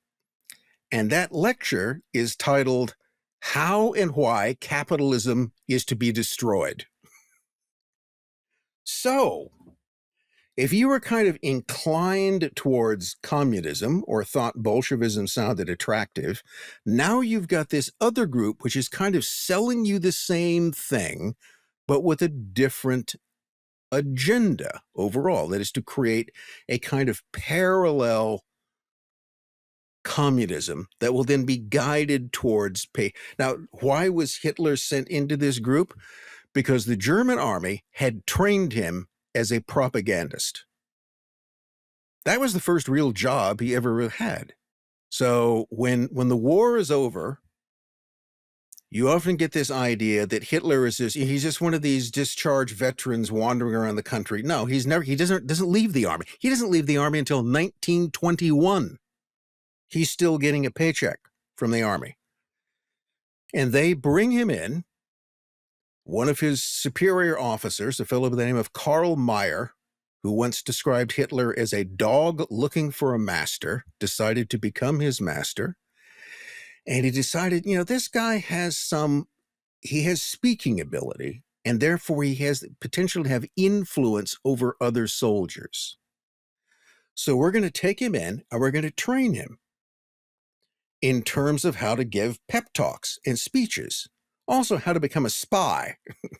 And that lecture is titled, How and Why Capitalism is to be Destroyed. So, if you were kind of inclined towards communism or thought Bolshevism sounded attractive, now you've got this other group which is kind of selling you the same thing, but with a different agenda overall. That is to create a kind of parallel communism that will then be guided towards pay. Now, why was Hitler sent into this group? Because the German army had trained him as a propagandist. That was the first real job he ever had. So when the war is over, you often get this idea that Hitler is he's just one of these discharged veterans wandering around the country. No, he doesn't leave the army. He doesn't leave the army until 1921. He's still getting a paycheck from the army. And they bring him in. One of his superior officers, a fellow by the name of Karl Mayr, who once described Hitler as a dog looking for a master, decided to become his master. And he decided, this guy has speaking ability, and therefore he has the potential to have influence over other soldiers. So we're going to take him in and we're going to train him in terms of how to give pep talks and speeches. Also, how to become a spy,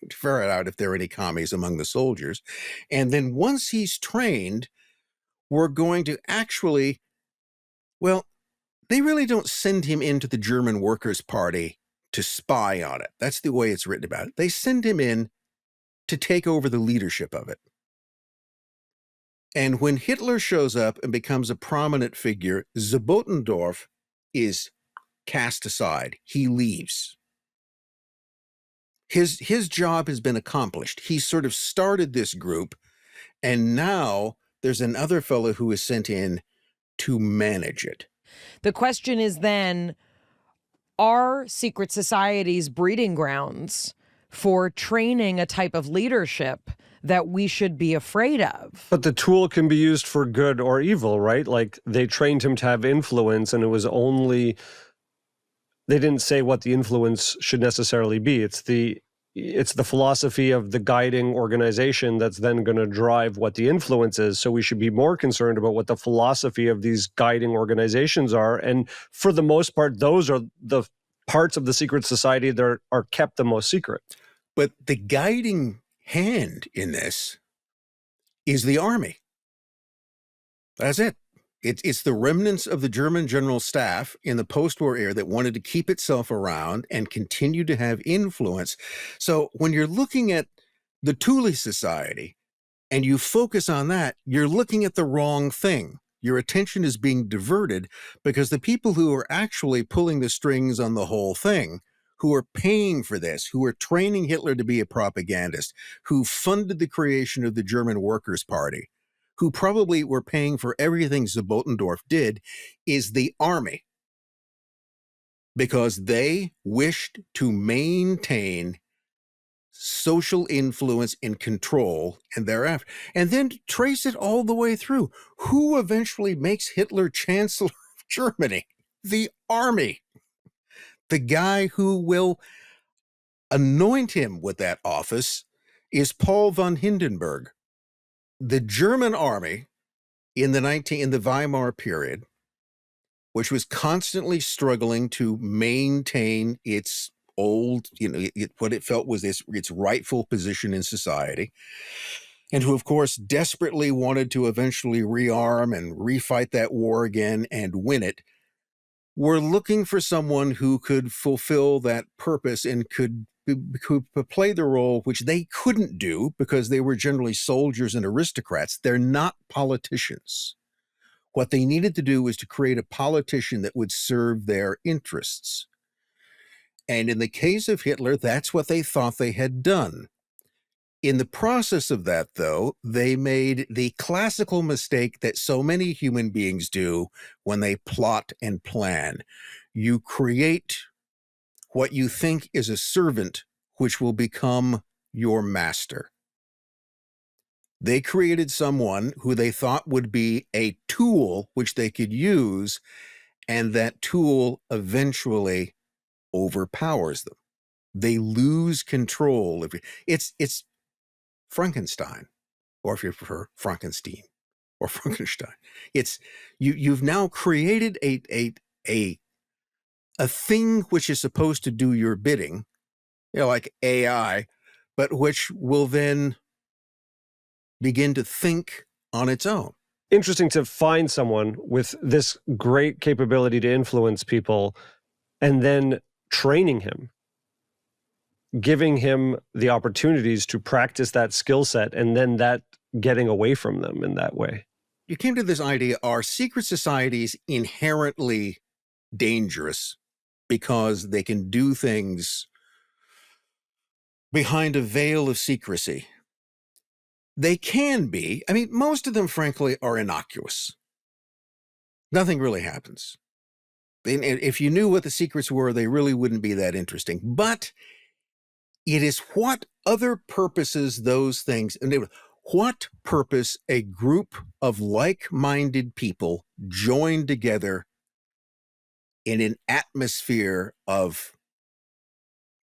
to ferret out if there are any commies among the soldiers. And then once he's trained, we're going to actually, they really don't send him into the German Workers' Party to spy on it. That's the way it's written about it. They send him in to take over the leadership of it. And when Hitler shows up and becomes a prominent figure, Zebotendorf is cast aside. He leaves. His job has been accomplished. He sort of started this group, and now there's another fellow who is sent in to manage it. The question is then, are secret societies breeding grounds for training a type of leadership that we should be afraid of? But the tool can be used for good or evil, right? Like they trained him to have influence, and it was only... They didn't say what the influence should necessarily be. It's the philosophy of the guiding organization that's then going to drive what the influence is. So we should be more concerned about what the philosophy of these guiding organizations are. And for the most part, those are the parts of the secret society that are kept the most secret. But the guiding hand in this is the army. That's it. It's the remnants of the German general staff in the post-war era that wanted to keep itself around and continue to have influence. So when you're looking at the Thule Society and you focus on that, you're looking at the wrong thing. Your attention is being diverted because the people who are actually pulling the strings on the whole thing, who are paying for this, who are training Hitler to be a propagandist, who funded the creation of the German Workers' Party, who probably were paying for everything Zebotendorf did, is the army. Because they wished to maintain social influence and control and thereafter. And then trace it all the way through. Who eventually makes Hitler Chancellor of Germany? The army. The guy who will anoint him with that office is Paul von Hindenburg. The German army in the Weimar period, which was constantly struggling to maintain its old, what it felt was its rightful position in society, and who, of course, desperately wanted to eventually rearm and refight that war again and win it, were looking for someone who could fulfill that purpose and could who play the role which they couldn't do because they were generally soldiers and aristocrats. They're not politicians. What they needed to do was to create a politician that would serve their interests. And in the case of Hitler, that's what they thought they had done. In the process of that, though, they made the classical mistake that so many human beings do when they plot and plan. You create what you think is a servant, which will become your master. They created someone who they thought would be a tool which they could use, and that tool eventually overpowers them. They lose control. It's Frankenstein, or if you prefer, Frankenstein or Frankenstein. It's you've now created a thing which is supposed to do your bidding, like AI, but which will then begin to think on its own. Interesting to find someone with this great capability to influence people and then training him, giving him the opportunities to practice that skill set, and then that getting away from them in that way. You came to this idea, are secret societies inherently dangerous because they can do things behind a veil of secrecy? They can be. I mean, most of them, frankly, are innocuous. Nothing really happens. If you knew what the secrets were, they really wouldn't be that interesting. But it is what other purposes those things, and what purpose a group of like-minded people join together in an atmosphere of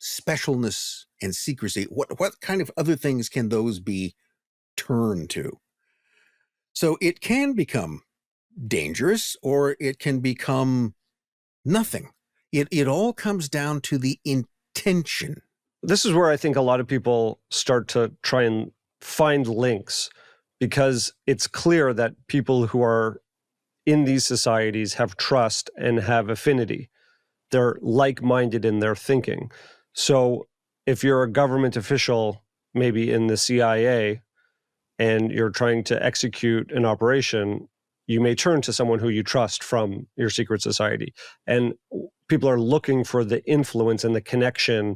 specialness and secrecy. What kind of other things can those be turned to? So it can become dangerous, or it can become nothing. It all comes down to the intention. This is where I think a lot of people start to try and find links, because it's clear that people who are in these societies have trust and have affinity. They're like-minded in their thinking. So if you're a government official, maybe in the CIA, and you're trying to execute an operation, you may turn to someone who you trust from your secret society. And people are looking for the influence and the connection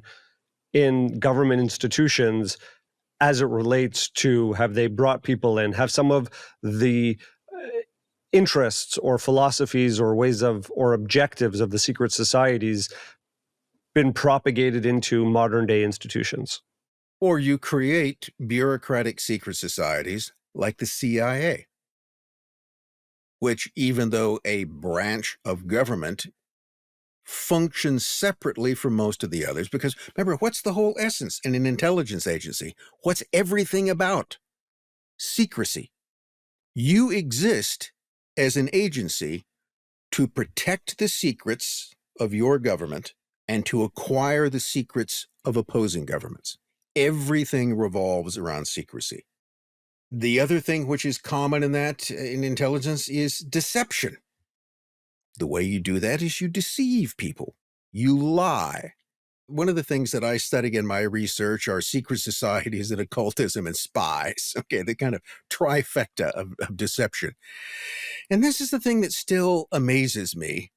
in government institutions as it relates to, have they brought people in? Have some of the interests or philosophies or ways of, or objectives of the secret societies been propagated into modern day institutions? Or you create bureaucratic secret societies like the CIA, which, even though a branch of government, functions separately from most of the others. Because remember, what's the whole essence in an intelligence agency? What's everything about? Secrecy. You exist as an agency to protect the secrets of your government and to acquire the secrets of opposing governments. Everything revolves around secrecy. The other thing which is common in that, in intelligence, is deception. The way you do that is you deceive people. You lie. One of the things that I study in my research are secret societies and occultism and spies. Okay, the kind of trifecta of deception. And this is the thing that still amazes me,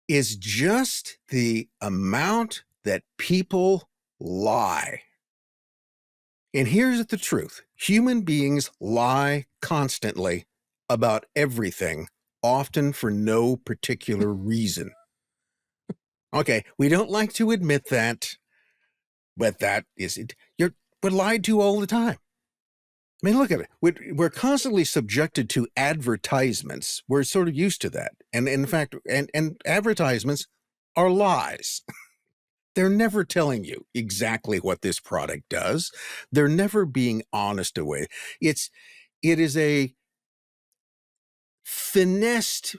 is just the amount that people lie. And here's the truth. Human beings lie constantly about everything, often for no particular reason. Okay, we don't like to admit that, but that is it. We're lied to all the time. I mean, look at it. We're constantly subjected to advertisements. We're sort of used to that. And in fact, and advertisements are lies. They're never telling you exactly what this product does. They're never being honest away. It is a finessed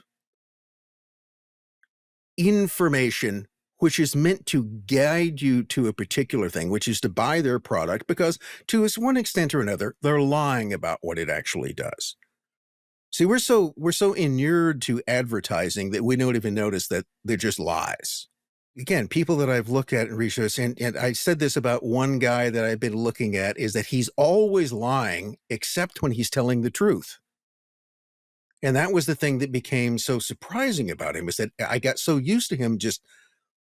information which is meant to guide you to a particular thing, which is to buy their product, because to one extent or another, they're lying about what it actually does. See, we're so inured to advertising that we don't even notice that they're just lies. again, people that I've looked at and researched, and I said this about one guy that I've been looking at, is that he's always lying except when he's telling the truth. And that was the thing that became so surprising about him, is that I got so used to him just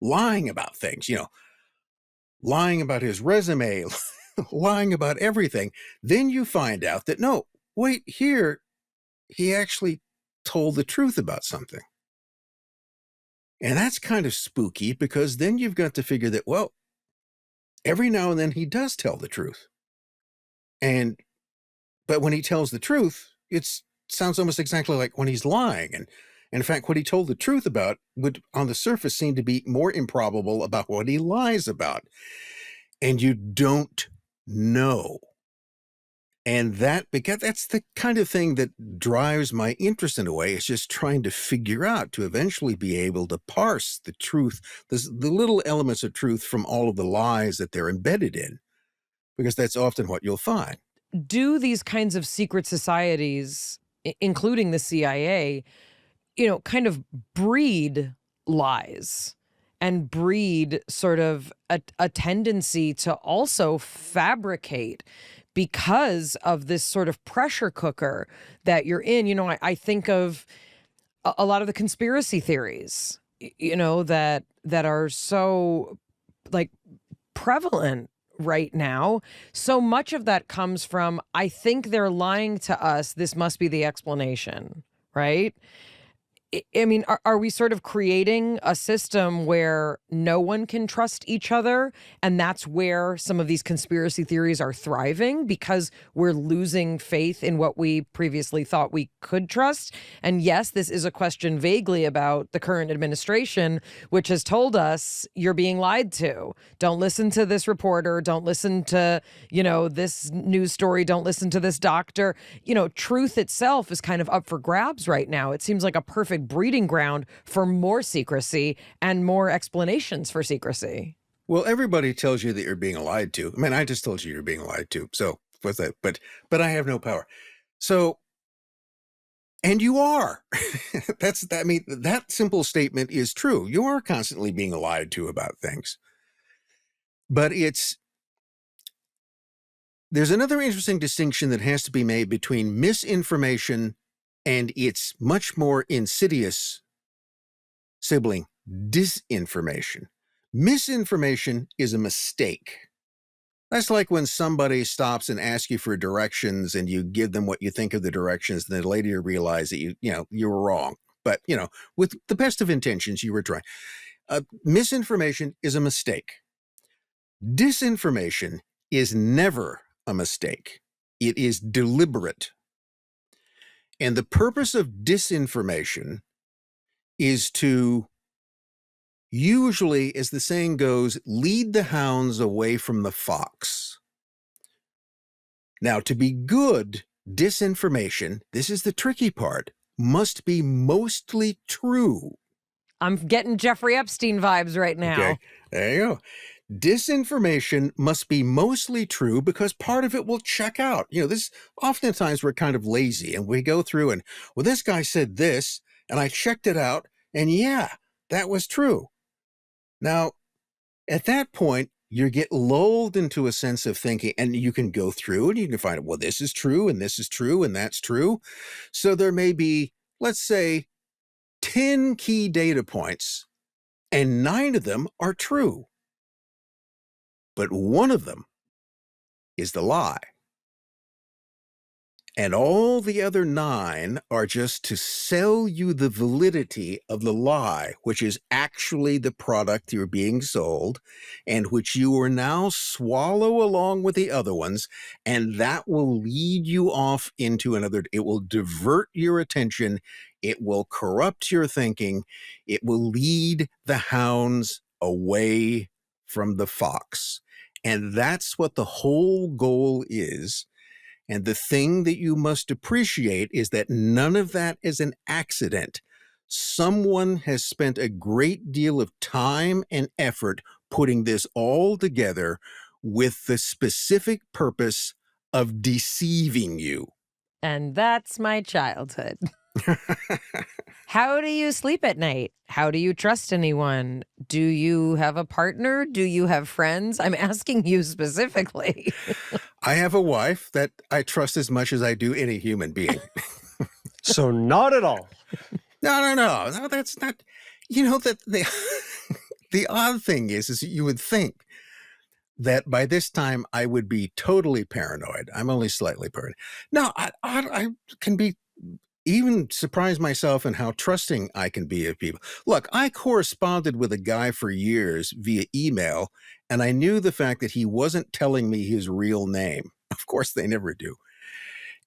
lying about things, lying about his resume, lying about everything. Then you find out that, no, wait, here, he actually told the truth about something. And that's kind of spooky, because then you've got to figure that, well, every now and then he does tell the truth. But when he tells the truth, it sounds almost exactly like when he's lying. And in fact, what he told the truth about would, on the surface, seem to be more improbable about what he lies about. And you don't know. And that's the kind of thing that drives my interest in a way. It's just trying to figure out, to eventually be able to parse the truth, the little elements of truth from all of the lies that they're embedded in, because that's often what you'll find. Do these kinds of secret societies, including the CIA, kind of breed lies and breed sort of a tendency to also fabricate because of this sort of pressure cooker that you're in? I think of a lot of the conspiracy theories, that are so like prevalent right now. So much of that comes from, I think they're lying to us, this must be the explanation, right? I mean, are we sort of creating a system where no one can trust each other? And that's where some of these conspiracy theories are thriving, because we're losing faith in what we previously thought we could trust. And yes, this is a question vaguely about the current administration, which has told us you're being lied to. Don't listen to this reporter. Don't listen to, this news story. Don't listen to this doctor. Truth itself is kind of up for grabs right now. It seems like a perfect breeding ground for more secrecy and more explanations for secrecy. Well, everybody tells you that you're being lied to. I mean, I just told you you're being lied to. So what's that? But I have no power. So, and you are. That simple statement is true. You are constantly being lied to about things. But there's another interesting distinction that has to be made between misinformation and its much more insidious sibling, disinformation. Misinformation is a mistake. That's like when somebody stops and asks you for directions, and you give them what you think of the directions, and then later you realize that you were wrong. But, with the best of intentions, you were trying. Misinformation is a mistake. Disinformation is never a mistake. It is deliberate. And the purpose of disinformation is to, usually, as the saying goes, lead the hounds away from the fox. Now, to be good, disinformation, this is the tricky part, must be mostly true. I'm getting Jeffrey Epstein vibes right now. Okay, there you go. Disinformation must be mostly true, because part of it will check out. This oftentimes we're kind of lazy, and we go through and, well, this guy said this, and I checked it out, and yeah, that was true. Now, at that point, you get lulled into a sense of thinking, and you can go through and you can find, well, this is true, and this is true, and that's true. So there may be, let's say, 10 key data points, and 9 of them are true. But one of them is the lie. And all the other 9 are just to sell you the validity of the lie, which is actually the product you're being sold, and which you are now swallow along with the other ones, and that will lead you off into another. It will divert your attention. It will corrupt your thinking. It will lead the hounds away from the fox. And that's what the whole goal is. And the thing that you must appreciate is that none of that is an accident. Someone has spent a great deal of time and effort putting this all together with the specific purpose of deceiving you. And that's my childhood. How do you sleep at night? How do you trust anyone? Do you have a partner? Do you have friends? I'm asking you specifically. I have a wife that I trust as much as I do any human being. So not at all. No, that's not, that the odd thing is you would think that by this time I would be totally paranoid. I'm only slightly paranoid. No, I can be even surprise myself in how trusting I can be of people. Look, I corresponded with a guy for years via email, and I knew the fact that he wasn't telling me his real name. Of course, they never do.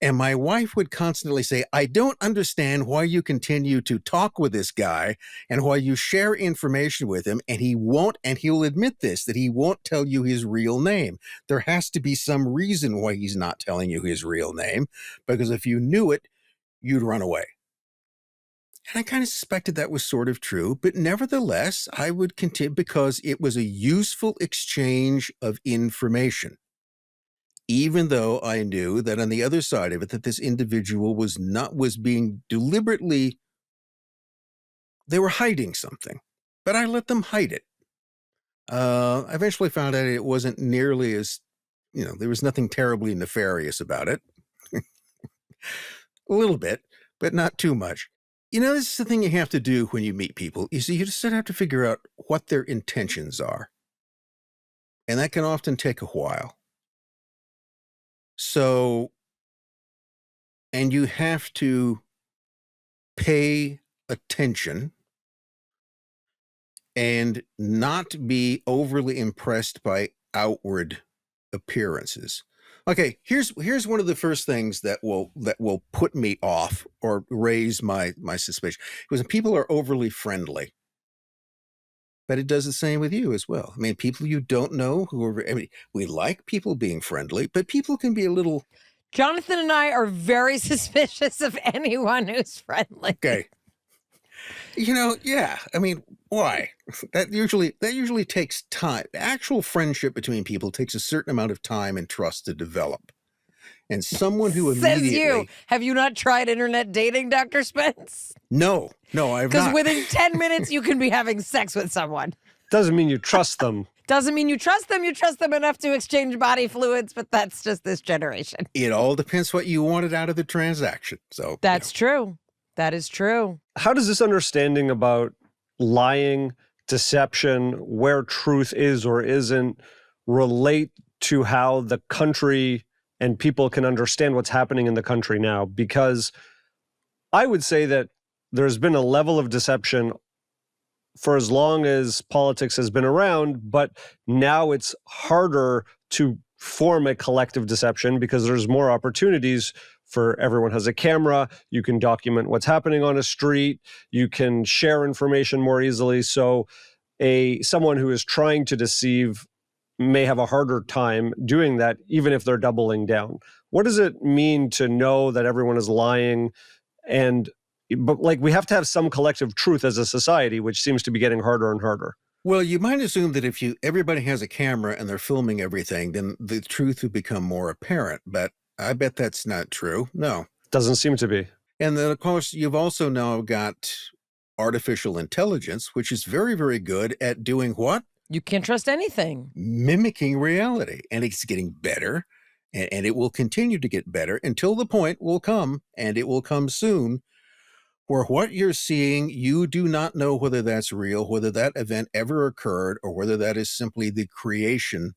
And my wife would constantly say, I don't understand why you continue to talk with this guy and why you share information with him. And he won't, and he'll admit this, that he won't tell you his real name. There has to be some reason why he's not telling you his real name, because if you knew it, you'd run away. And I kind of suspected that was sort of true, but nevertheless, I would continue because it was a useful exchange of information. Even though I knew that on the other side of it, that this individual was being deliberately, they were hiding something, but I let them hide it. I eventually found out it wasn't nearly as, there was nothing terribly nefarious about it. A little bit, but not too much. This is the thing you have to do when you meet people. You see, you just have to figure out what their intentions are. And that can often take a while. So, and you have to pay attention and not be overly impressed by outward appearances. Okay, here's one of the first things that will put me off or raise my suspicion. Because when people are overly friendly. But it does the same with you as well. I mean, people you don't know we like people being friendly, but people can be a little. Jonathan and I are very suspicious of anyone who's friendly. Okay. Yeah. I mean, why? That usually takes time. Actual friendship between people takes a certain amount of time and trust to develop. And someone who Says immediately. you. Have you not tried internet dating, Dr. Spence? No, I've not. Because within 10 minutes, you can be having sex with someone. Doesn't mean you trust them. Doesn't mean you trust them. You trust them enough to exchange body fluids, but that's just this generation. It all depends what you wanted out of the transaction. So that's true. That is true. How does this understanding about lying, deception, where truth is or isn't, relate to how the country and people can understand what's happening in the country now? Because I would say that there's been a level of deception for as long as politics has been around, but now it's harder to form a collective deception because there's more opportunities for everyone has a camera. You can document what's happening on a street. You can share information more easily. So someone who is trying to deceive may have a harder time doing that, even if they're doubling down. What does it mean to know that everyone is lying? But we have to have some collective truth as a society, which seems to be getting harder and harder. Well, you might assume that if everybody has a camera and they're filming everything, then the truth would become more apparent. But I bet that's not true. No. Doesn't seem to be. And then, of course, you've also now got artificial intelligence, which is very, very good at doing what? You can't trust anything. Mimicking reality. And it's getting better. And it will continue to get better until the point will come, and it will come soon, where what you're seeing, you do not know whether that's real, whether that event ever occurred, or whether that is simply the creation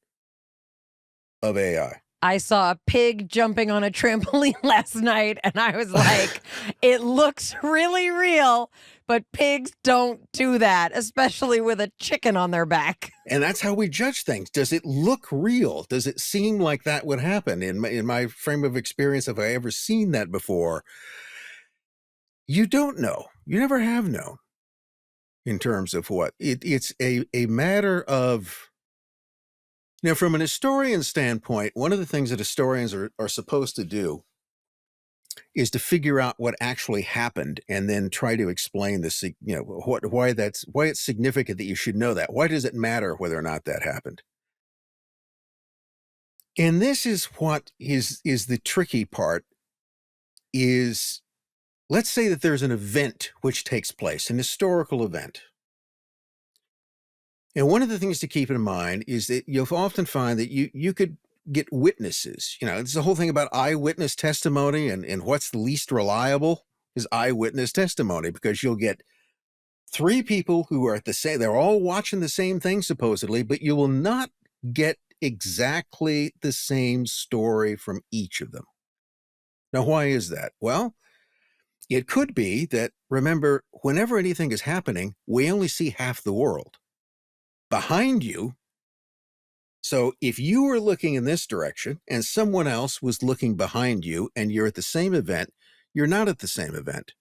of AI. I saw a pig jumping on a trampoline last night, and I was like, it looks really real, but pigs don't do that, especially with a chicken on their back. And that's how we judge things. Does it look real? Does it seem like that would happen? In my frame of experience, have I ever seen that before? You don't know. You never have known in terms of what. It's a matter of, from an historian standpoint, one of the things that historians are supposed to do is to figure out what actually happened and then try to explain this, why it's significant that you should know that. Why does it matter whether or not that happened? And this is what is the tricky part, is let's say that there's an event which takes place, an historical event. And one of the things to keep in mind is that you'll often find that you could get witnesses. It's the whole thing about eyewitness testimony, and what's the least reliable is eyewitness testimony, because you'll get three people who are they're all watching the same thing supposedly, but you will not get exactly the same story from each of them. Now, why is that? Well, it could be that, remember, whenever anything is happening, we only see half the world. Behind you, so if you were looking in this direction and someone else was looking behind you and you're at the same event, you're not at the same event.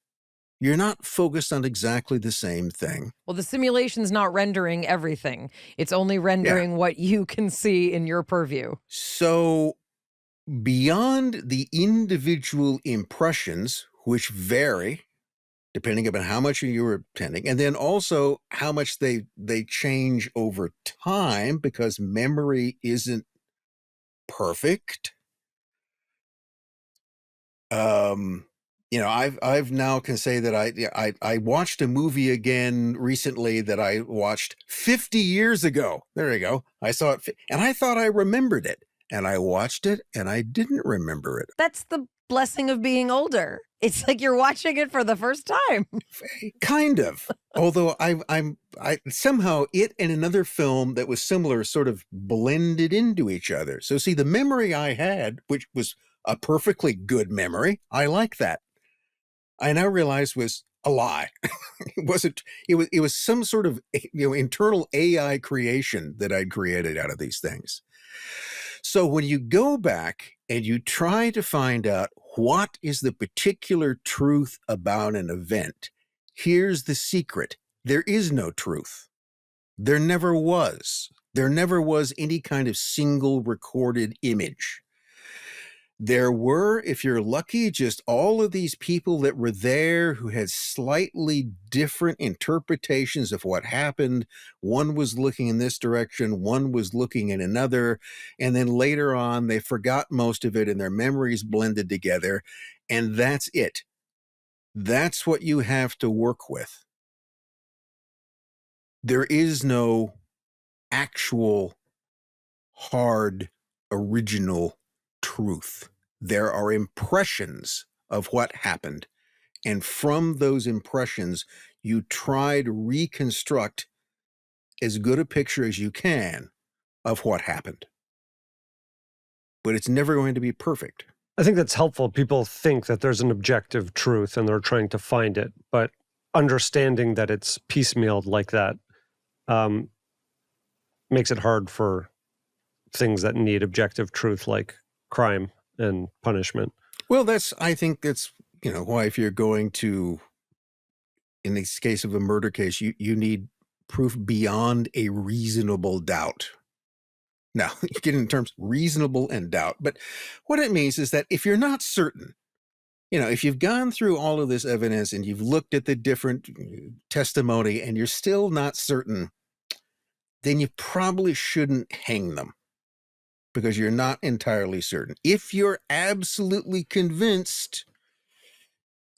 You're not focused on exactly the same thing. Well, the simulation's not rendering everything. It's only rendering what you can see in your purview. So beyond the individual impressions, which vary depending upon how much you were attending, and then also how much they change over time, because memory isn't perfect. I've now can say that I watched a movie again recently that I watched 50 years ago. There you go. I saw it and I thought I remembered it, and I watched it and I didn't remember it. That's the blessing of being older. It's like you're watching it for the first time. Kind of. Although I somehow it and another film that was similar sort of blended into each other. So see, the memory I had, which was a perfectly good memory, I like that, I now realize was a lie. It wasn't. It was some sort of internal AI creation that I'd created out of these things. So when you go back and you try to find out what is the particular truth about an event, here's the secret: there is no truth. There never was. There never was any kind of single recorded image. There were, if you're lucky, just all of these people that were there who had slightly different interpretations of what happened. One was looking in this direction, one was looking in another, and then later on they forgot most of it and their memories blended together, and that's it. That's what you have to work with. There is no actual hard original truth. There are impressions of what happened, and from those impressions, you try to reconstruct as good a picture as you can of what happened. But it's never going to be perfect. I think that's helpful. People think that there's an objective truth and they're trying to find it, but understanding that it's piecemealed like that makes it hard for things that need objective truth, like crime and punishment. Well, I think that's, why if you're going to, in this case of a murder case, you need proof beyond a reasonable doubt. Now, you get in terms reasonable and doubt, but what it means is that if you're not certain, if you've gone through all of this evidence and you've looked at the different testimony and you're still not certain, then you probably shouldn't hang them, because you're not entirely certain. If you're absolutely convinced,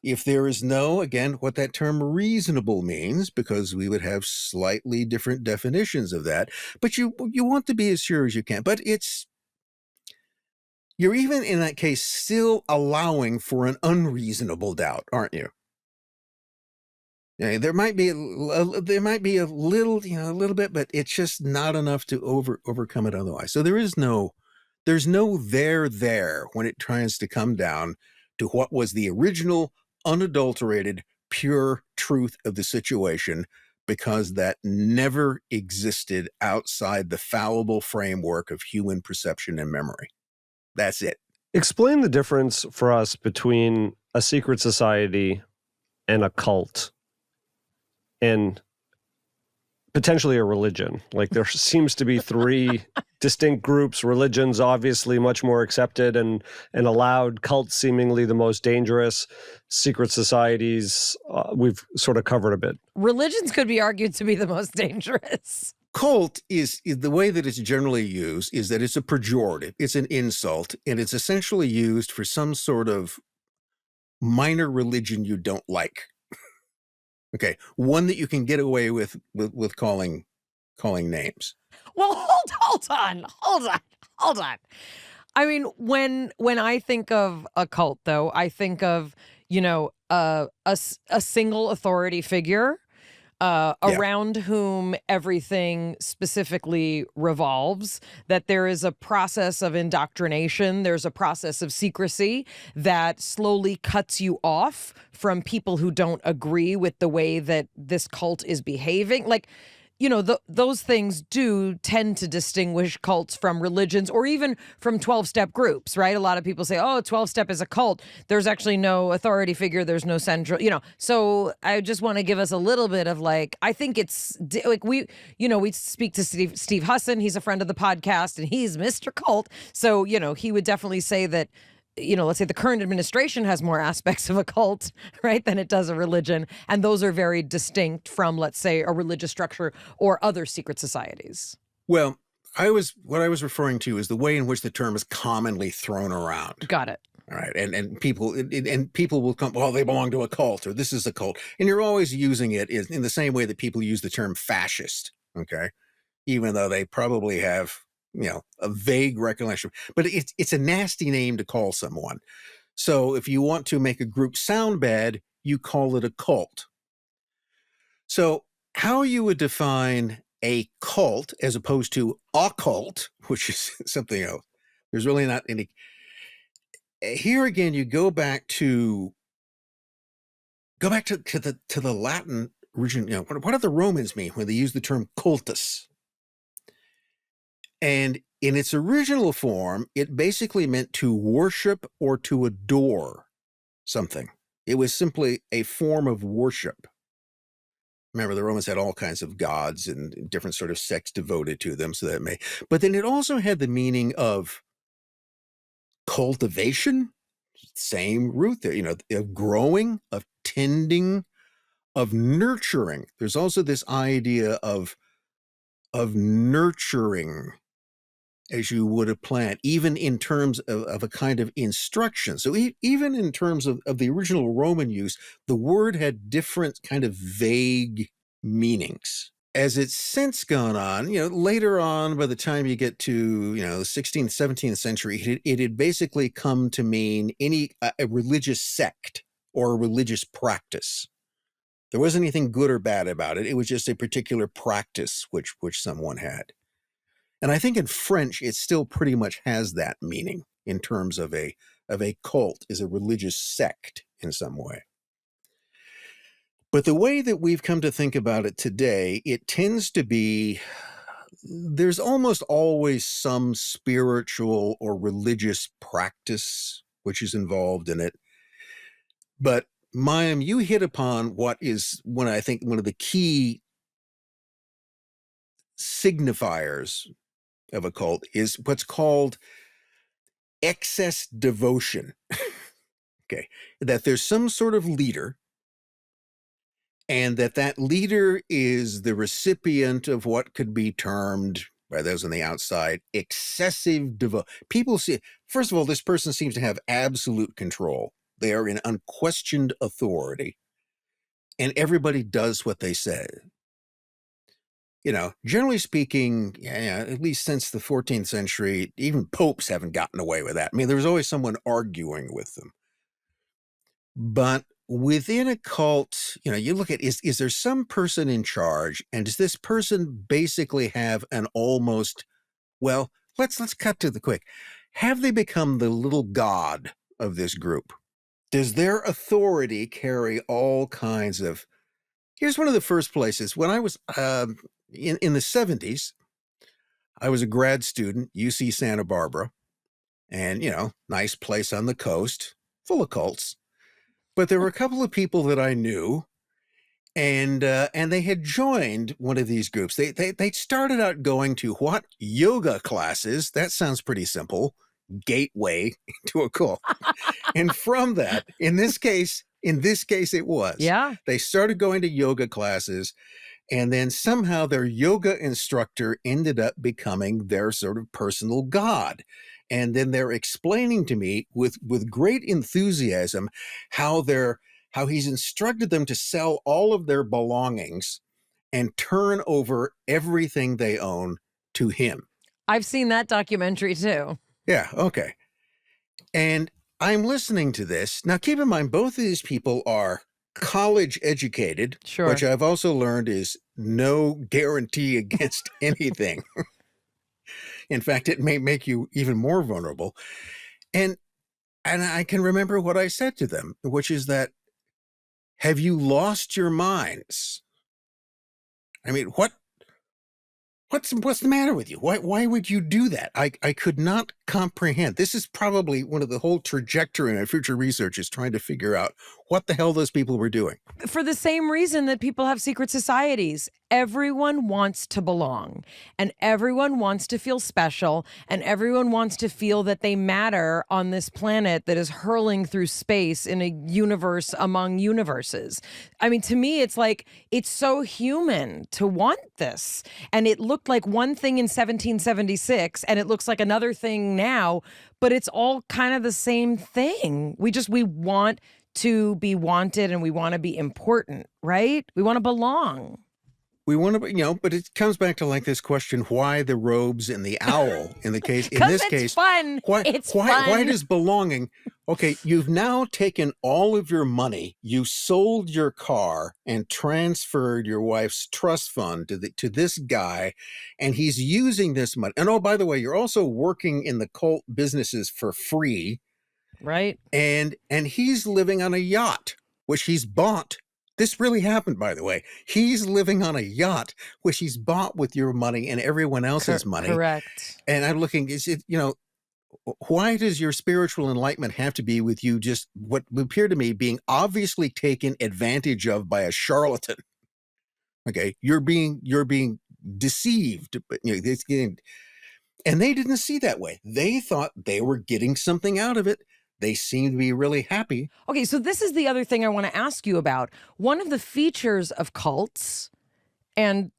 if there is no, again, what that term reasonable means, because we would have slightly different definitions of that, but you want to be as sure as you can. But you're even in that case still allowing for an unreasonable doubt, aren't you? There might be a little, a little bit, but it's just not enough to overcome it otherwise. So there's no there when it tries to come down to what was the original, unadulterated, pure truth of the situation, because that never existed outside the fallible framework of human perception and memory. That's it. Explain the difference for us between a secret society and a cult, and potentially a religion. Like, there seems to be three distinct groups. Religions obviously much more accepted and allowed. Cults seemingly the most dangerous. Secret societies we've sort of covered a bit. Religions could be argued to be the most dangerous. Cult is the way that it's generally used is that it's a pejorative, it's an insult, and it's essentially used for some sort of minor religion you don't like. Okay, one that you can get away with calling names. Well, hold on. I mean, when I think of a cult, though, I think of, a single authority figure around whom everything specifically revolves, that there is a process of indoctrination, there's a process of secrecy that slowly cuts you off from people who don't agree with the way that this cult is behaving. Like, those things do tend to distinguish cults from religions or even from 12-step groups, right? A lot of people say, oh, 12-step is a cult. There's actually no authority figure. There's no central, So I just want to give us a little bit of I think it's like we speak to Steve Husson. He's a friend of the podcast and he's Mr. Cult. So, he would definitely say that, let's say the current administration has more aspects of a cult, right, than it does a religion. And those are very distinct from, let's say, a religious structure or other secret societies. Well, what I was referring to is the way in which the term is commonly thrown around. Got it. All right. And people will come, well, they belong to a cult or this is a cult. And you're always using it in the same way that people use the term fascist. Okay. Even though they probably have, a vague recollection, but it's a nasty name to call someone. So if you want to make a group sound bad, you call it a cult. So how you would define a cult as opposed to occult, which is something else, there's really not any. Here again, you go back to the Latin origin. What do the Romans mean when they use the term cultus? And in its original form, it basically meant to worship or to adore something. It was simply a form of worship. Remember, the Romans had all kinds of gods and different sort of sects devoted to them, so that but then it also had the meaning of cultivation, same root there, of growing, of tending, of nurturing. There's also this idea of nurturing as you would a plant, even in terms of a kind of instruction. So even in terms of the original Roman use, the word had different kind of vague meanings. As it's since gone on, later on, by the time you get to, the 16th, 17th century, it had basically come to mean a religious sect or a religious practice. There wasn't anything good or bad about it. It was just a particular practice which someone had. And I think in French, it still pretty much has that meaning in terms of a cult is a religious sect in some way. But the way that we've come to think about it today, it tends to be, there's almost always some spiritual or religious practice which is involved in it. But Mayim, you hit upon what is I think one of the key signifiers of a cult is what's called excess devotion. Okay. That there's some sort of leader, and that leader is the recipient of what could be termed by those on the outside excessive devotion. People see, first of all, this person seems to have absolute control. They are in unquestioned authority, and everybody does what they say. Generally speaking, at least since the 14th century, even popes haven't gotten away with that. I mean, there was always someone arguing with them. But within a cult, you look at, is there some person in charge? And does this person basically have an almost, well, let's cut to the quick. Have they become the little god of this group? Does their authority carry all kinds of, here's one of the first places. When I was in the 70s, I was a grad student, UC Santa Barbara, and, nice place on the coast, full of cults. But there were a couple of people that I knew, and they had joined one of these groups. They started out going to what? Yoga classes. That sounds pretty simple. Gateway to a cult. And from that, in this case, it was. Yeah. They started going to yoga classes, and then somehow their yoga instructor ended up becoming their sort of personal god. and then they're explaining to me with great enthusiasm how he's instructed them to sell all of their belongings and turn over everything they own to him. I've seen that documentary too. Yeah, okay. And I'm listening to this. Now, keep in mind, both of these people are college educated, Sure. which I've also learned is no guarantee against anything. In fact, it may make you even more vulnerable. And I can remember what I said to them, which is that, have you lost your minds? I mean, what's the matter with you? Why would you do that? I could not comprehend. This is probably one of the whole trajectory in my future research is trying to figure out what the hell those people were doing. For the same reason that people have secret societies. Everyone wants to belong, and everyone wants to feel special, and everyone wants to feel that they matter on this planet that is hurling through space in a universe among universes. I mean, to me, it's like, it's so human to want this. And it looked like one thing in 1776, and it looks like another thing now, but it's all kind of the same thing. We want to be wanted, and we want to be important, right? We want to belong. We want to, but it comes back to like this question: why the robes and the owl? In this case, fun. Why does belonging? Okay, you've now taken all of your money, you sold your car, and transferred your wife's trust fund to this guy, and he's using this money. And oh, by the way, you're also working in the cult businesses for free, right? And he's living on a yacht, which he's bought. This really happened, by the way. He's living on a yacht, which he's bought with your money and everyone else's money. Correct. And I'm looking, is it, why does your spiritual enlightenment have to be with you just what would appear to me being obviously taken advantage of by a charlatan? Okay, you're being deceived, but and they didn't see that way. They thought they were getting something out of it. They seem to be really happy. Okay, so this is the other thing I want to ask you about. One of the features of cults and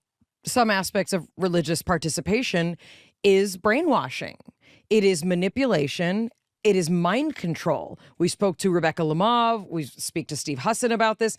some aspects of religious participation is brainwashing. It is manipulation. It is mind control. We spoke to Rebecca Lemov. We speak to Steve Husson about this.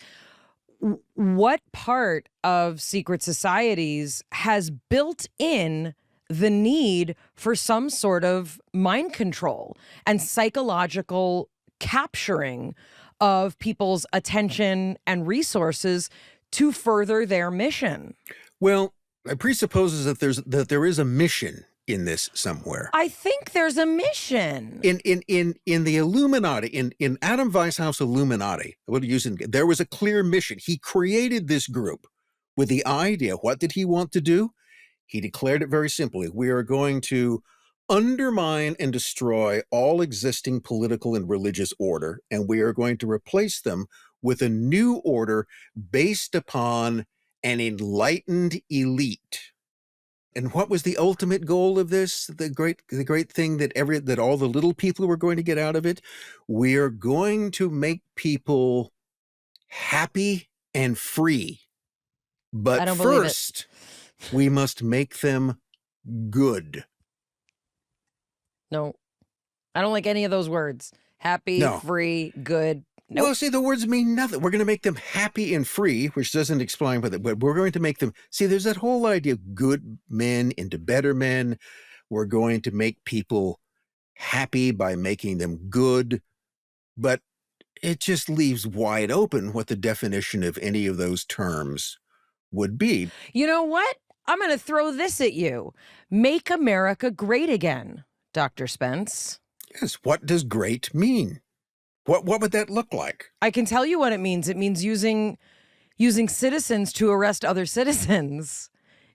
What part of secret societies has built in the need for some sort of mind control and psychological capturing of people's attention and resources to further their mission? Well, it presupposes that there is a mission in this somewhere. I think there's a mission. In the Illuminati, in Adam Weishaupt's Illuminati, there was a clear mission. He created this group with the idea. What did he want to do? He declared it very simply. We are going to undermine and destroy all existing political and religious order, and we are going to replace them with a new order based upon an enlightened elite. And what was the ultimate goal of this? The great thing that all the little people were going to get out of it? We are going to make people happy and free. But first, we must make them good. No, I don't like any of those words. Happy, free, good. Nope. Well, see, the words mean nothing. We're going to make them happy and free, which doesn't explain what but we're going to make them. See, there's that whole idea of good men into better men. We're going to make people happy by making them good. But it just leaves wide open what the definition of any of those terms would be. You know what? I'm going to throw this at you. Make America great again, Dr. Spence. Yes. What does great mean? What would that look like? I can tell you what it means. It means using citizens to arrest other citizens.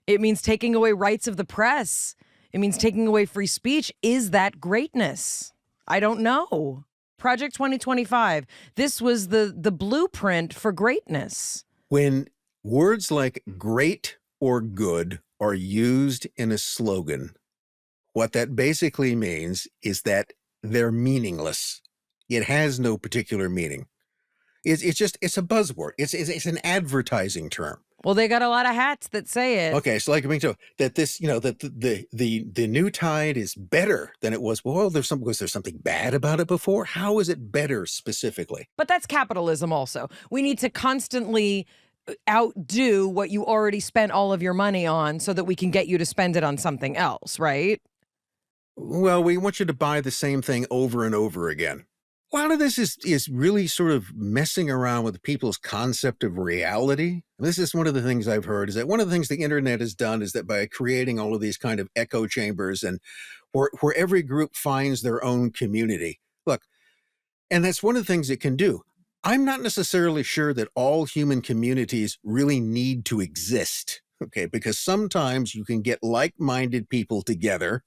It means taking away rights of the press. It means taking away free speech. Is that greatness? I don't know. Project 2025. This was the blueprint for greatness. When words like great or good are used in a slogan, what that basically means is that they're meaningless. It has no particular meaning. It's a buzzword. It's an advertising term. Well, they got a lot of hats that say it. Okay, so like I mean, so that this, that the new tide is better than it was. Well, was there something bad about it before? How is it better specifically? But that's capitalism also. We need to constantly outdo what you already spent all of your money on so that we can get you to spend it on something else, right? Well, we want you to buy the same thing over and over again. A lot of this is really sort of messing around with people's concept of reality. This is one of the things I've heard, is that one of the things the internet has done is that by creating all of these kind of echo chambers and where every group finds their own community. Look, and that's one of the things it can do. I'm not necessarily sure that all human communities really need to exist, okay? Because sometimes you can get like-minded people together,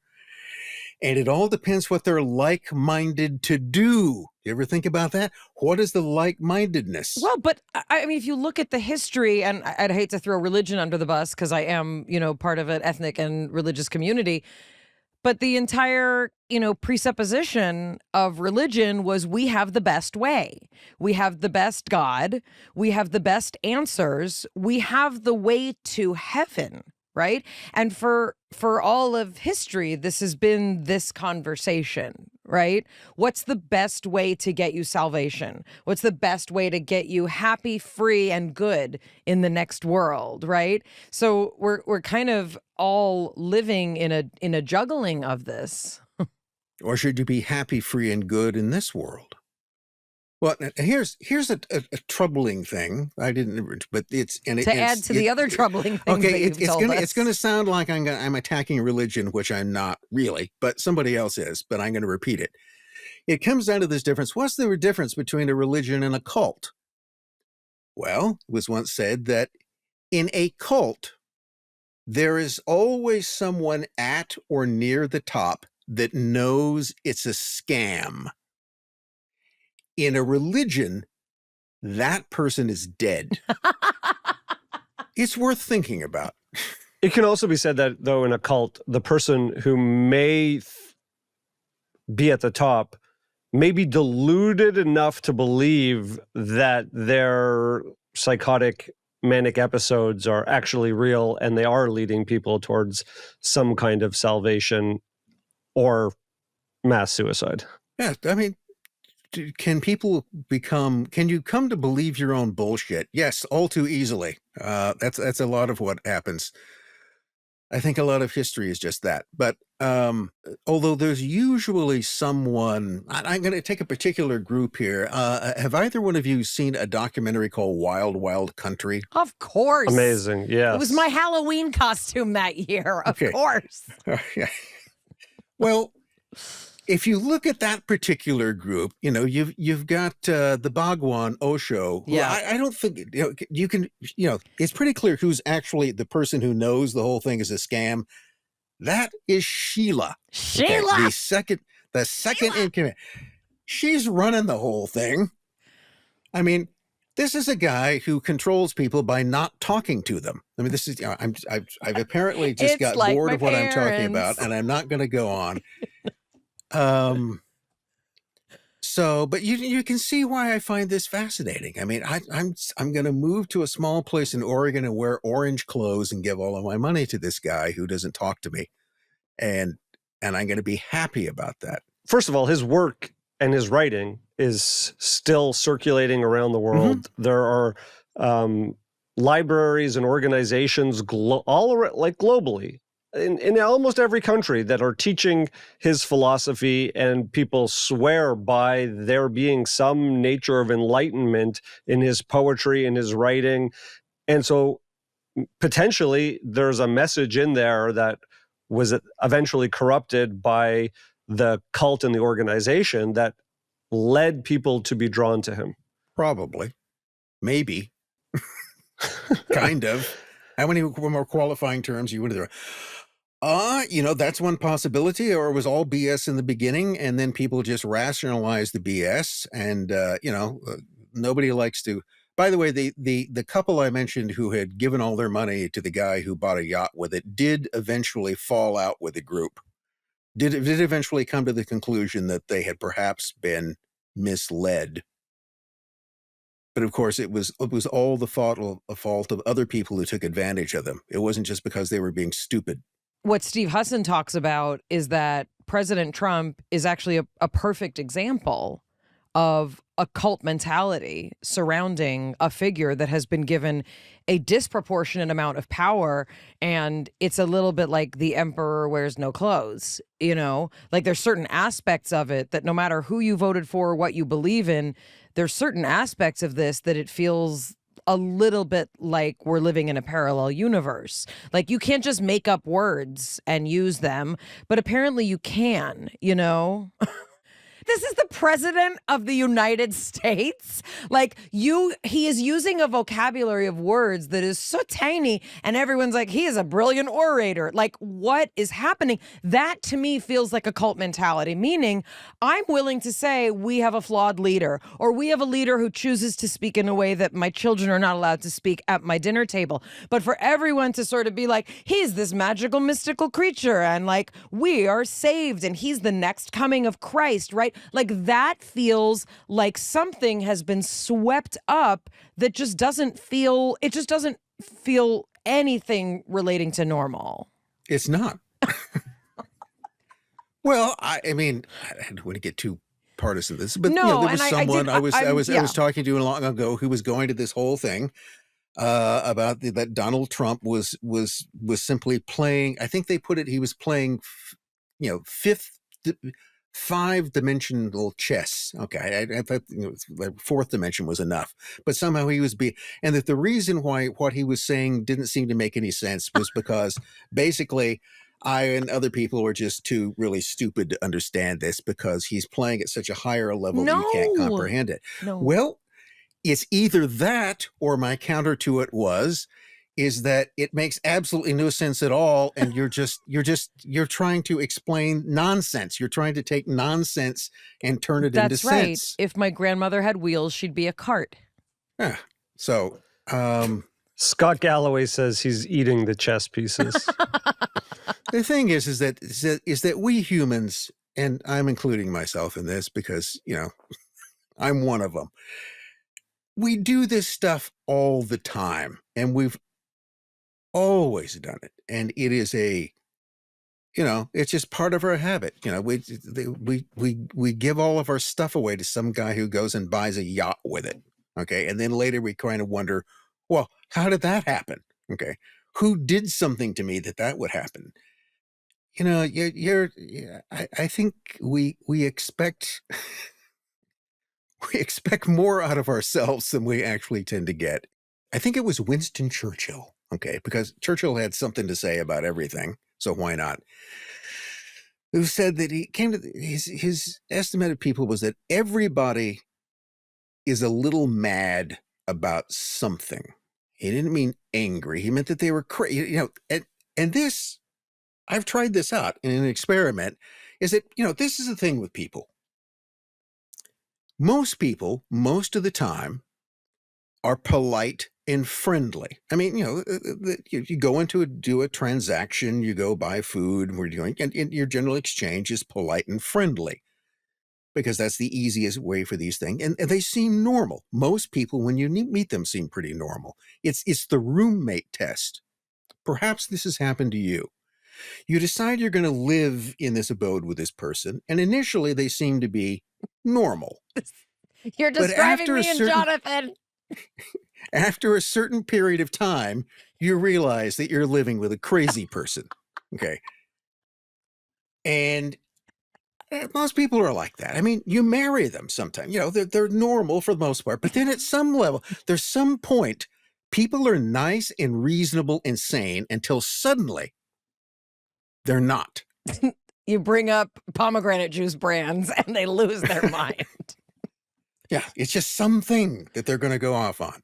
and it all depends what they're like-minded to do. You ever think about that? What is the like-mindedness? Well, but I mean, if you look at the history, and I'd hate to throw religion under the bus because I am, part of an ethnic and religious community, but the entire, presupposition of religion was we have the best way. We have the best God. We have the best answers. We have the way to heaven. Right. And for all of history, this has been this conversation, right? What's the best way to get you salvation? What's the best way to get you happy, free, and good in the next world, right? So we're kind of all living in a juggling of this. Or should you be happy, free, and good in this world? Well, here's a troubling thing. I didn't, but it's add to the other troubling things. Okay, that you've told us. It's going to sound like I'm attacking religion, which I'm not really, but somebody else is. But I'm going to repeat it. It comes down to this difference. What's the difference between a religion and a cult? Well, it was once said that in a cult, there is always someone at or near the top that knows it's a scam. In a religion, that person is dead. It's worth thinking about. It can also be said that, though, in a cult, the person who may be at the top may be deluded enough to believe that their psychotic manic episodes are actually real and they are leading people towards some kind of salvation or mass suicide. Yeah, I mean, can you come to believe your own bullshit? Yes, all too easily. That's a lot of what happens. I think a lot of history is just that. But although there's usually someone, I'm going to take a particular group here. Have either one of you seen a documentary called Wild Wild Country? Of course. Amazing, yeah. It was my Halloween costume that year, of course. Well, if you look at that particular group, you've got the Bhagwan Osho. Yeah. I don't think you can. It's pretty clear who's actually the person who knows the whole thing is a scam. That is Sheila. Sheila, okay, the second in command. She's running the whole thing. I mean, this is a guy who controls people by not talking to them. I mean, this is I've apparently just got like bored my of what I'm talking parents. about, and I'm not going to go on. But you can see why I find this fascinating. I mean, I'm going to move to a small place in Oregon and wear orange clothes and give all of my money to this guy who doesn't talk to me, and I'm going to be happy about that. First of all, his work and his writing is still circulating around the world. Mm-hmm. There are libraries and organizations globally in almost every country that are teaching his philosophy, and people swear by there being some nature of enlightenment in his poetry and his writing. And so potentially there's a message in there that was eventually corrupted by the cult and the organization that led people to be drawn to him. Probably. Maybe. Kind of. How many more qualifying terms you wanted there? That's one possibility, or it was all BS in the beginning, and then people just rationalize the BS, and, nobody likes to. By the way, the couple I mentioned who had given all their money to the guy who bought a yacht with it did eventually fall out with the group. Did eventually come to the conclusion that they had perhaps been misled. But of course, it was all the fault of other people who took advantage of them. It wasn't just because they were being stupid. What Steve Husson talks about is that President Trump is actually a perfect example of a cult mentality surrounding a figure that has been given a disproportionate amount of power. And it's a little bit like the emperor wears no clothes, you know, like there's certain aspects of it that no matter who you voted for, or what you believe in, there's certain aspects of this that it feels a little bit like we're living in a parallel universe. Like you can't just make up words and use them, but apparently you can, you know? This is the president of the United States. Like he is using a vocabulary of words that is so tiny, and everyone's like, he is a brilliant orator. Like, what is happening? That to me feels like a cult mentality, meaning I'm willing to say we have a flawed leader, or we have a leader who chooses to speak in a way that my children are not allowed to speak at my dinner table. But for everyone to sort of be like, he's this magical, mystical creature, and like, we are saved, and he's the next coming of Christ, right? Like that feels like something has been swept up that just doesn't feel anything relating to normal. It's not. Well, I mean, I don't want to get too partisan this, but No, there was someone I was talking to long ago who was going to this whole thing about that Donald Trump was simply playing. I think they put it. He was playing, five-dimensional chess. Okay, I thought the fourth dimension was enough, but somehow he was and that the reason why what he was saying didn't seem to make any sense was because basically I and other people were just too really stupid to understand this because he's playing at such a higher level that you can't comprehend it. No. Well, it's either that or my counter to it is that it makes absolutely no sense at all, and you're trying to explain nonsense. You're trying to take nonsense and turn it into sense. That's right. If my grandmother had wheels, she'd be a cart. Yeah. So, Scott Galloway says he's eating the chess pieces. The thing is that we humans, and I'm including myself in this because I'm one of them. We do this stuff all the time, and we've always done it, and it is it's just part of our habit. We give all of our stuff away to some guy who goes and buys a yacht with it. Okay, and then later we kind of wonder, well, how did that happen? Okay, who did something to me that would happen? I think we expect we expect more out of ourselves than we actually tend to get. I think it was Winston Churchill. Okay, because Churchill had something to say about everything, so why not? Who said that he came to his estimate of people was that everybody is a little mad about something. He didn't mean angry. He meant that they were crazy. And this, I've tried this out in an experiment. Is that this is the thing with people. Most people, most of the time, are polite and friendly. I mean, you go do a transaction, you go buy food, and your general exchange is polite and friendly because that's the easiest way for these things. And they seem normal. Most people, when you meet them, seem pretty normal. It's the roommate test. Perhaps this has happened to you. You decide you're going to live in this abode with this person, and initially they seem to be normal. You're describing me and Jonathan. After a certain period of time, you realize that you're living with a crazy person. Okay. And most people are like that. I mean, you marry them sometimes. They're normal for the most part. But then at some level, there's some point, people are nice and reasonable and sane until suddenly they're not. You bring up pomegranate juice brands and they lose their mind. Yeah, it's just something that they're going to go off on.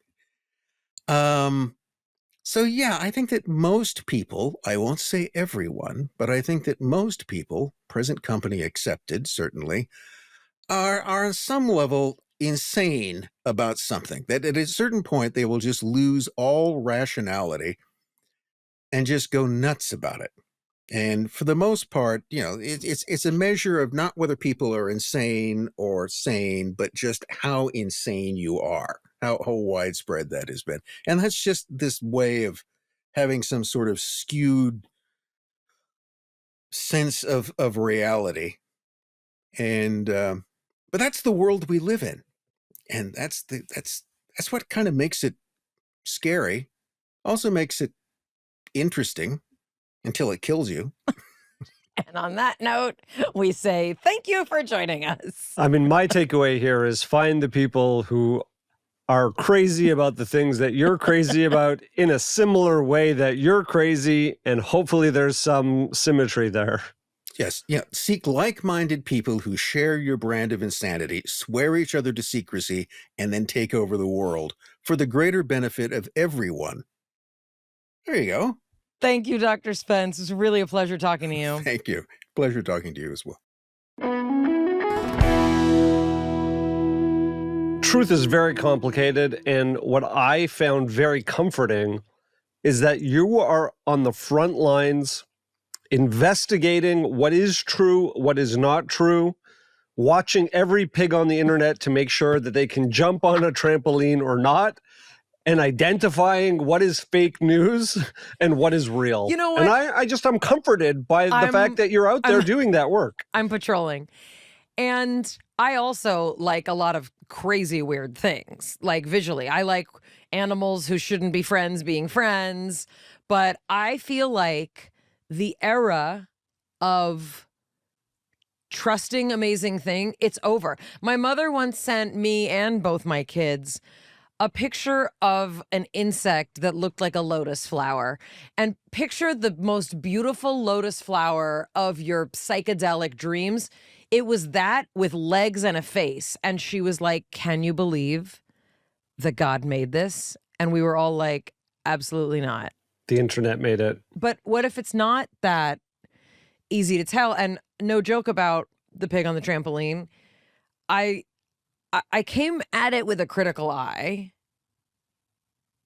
So yeah, I think that most people, I won't say everyone, but I think that most people, present company accepted, certainly, are on some level insane about something. That at a certain point, they will just lose all rationality and just go nuts about it. And for the most part, it's a measure of not whether people are insane or sane, but just how insane you are. how widespread that has been. And that's just this way of having some sort of skewed sense of reality. And but that's the world we live in. And that's what kind of makes it scary. Also makes it interesting until it kills you. And on that note, we say thank you for joining us. I mean, my takeaway here is find the people who are crazy about the things that you're crazy about in a similar way that you're crazy, and hopefully there's some symmetry there. Yes, yeah. Seek like-minded people who share your brand of insanity, swear each other to secrecy, and then take over the world for the greater benefit of everyone. There you go. Thank you, Dr. Spence. It's really a pleasure talking to you. Thank you. Pleasure talking to you as well. Truth is very complicated, and what I found very comforting is that you are on the front lines investigating what is true, what is not true, watching every pig on the internet to make sure that they can jump on a trampoline or not, and identifying what is fake news and what is real. You know what? And I'm comforted by the fact that you're out there doing that work. I'm patrolling. And I also like a lot of crazy, weird things, like visually. I like animals who shouldn't be friends being friends. But I feel like the era of trusting amazing thing, it's over. My mother once sent me and both my kids a picture of an insect that looked like a lotus flower, and picture the most beautiful lotus flower of your psychedelic dreams. It was that with legs and a face. And she was like, can you believe that God made this? And we were all like, absolutely not. The internet made it. But what if it's not that easy to tell? And no joke about the pig on the trampoline. I came at it with a critical eye.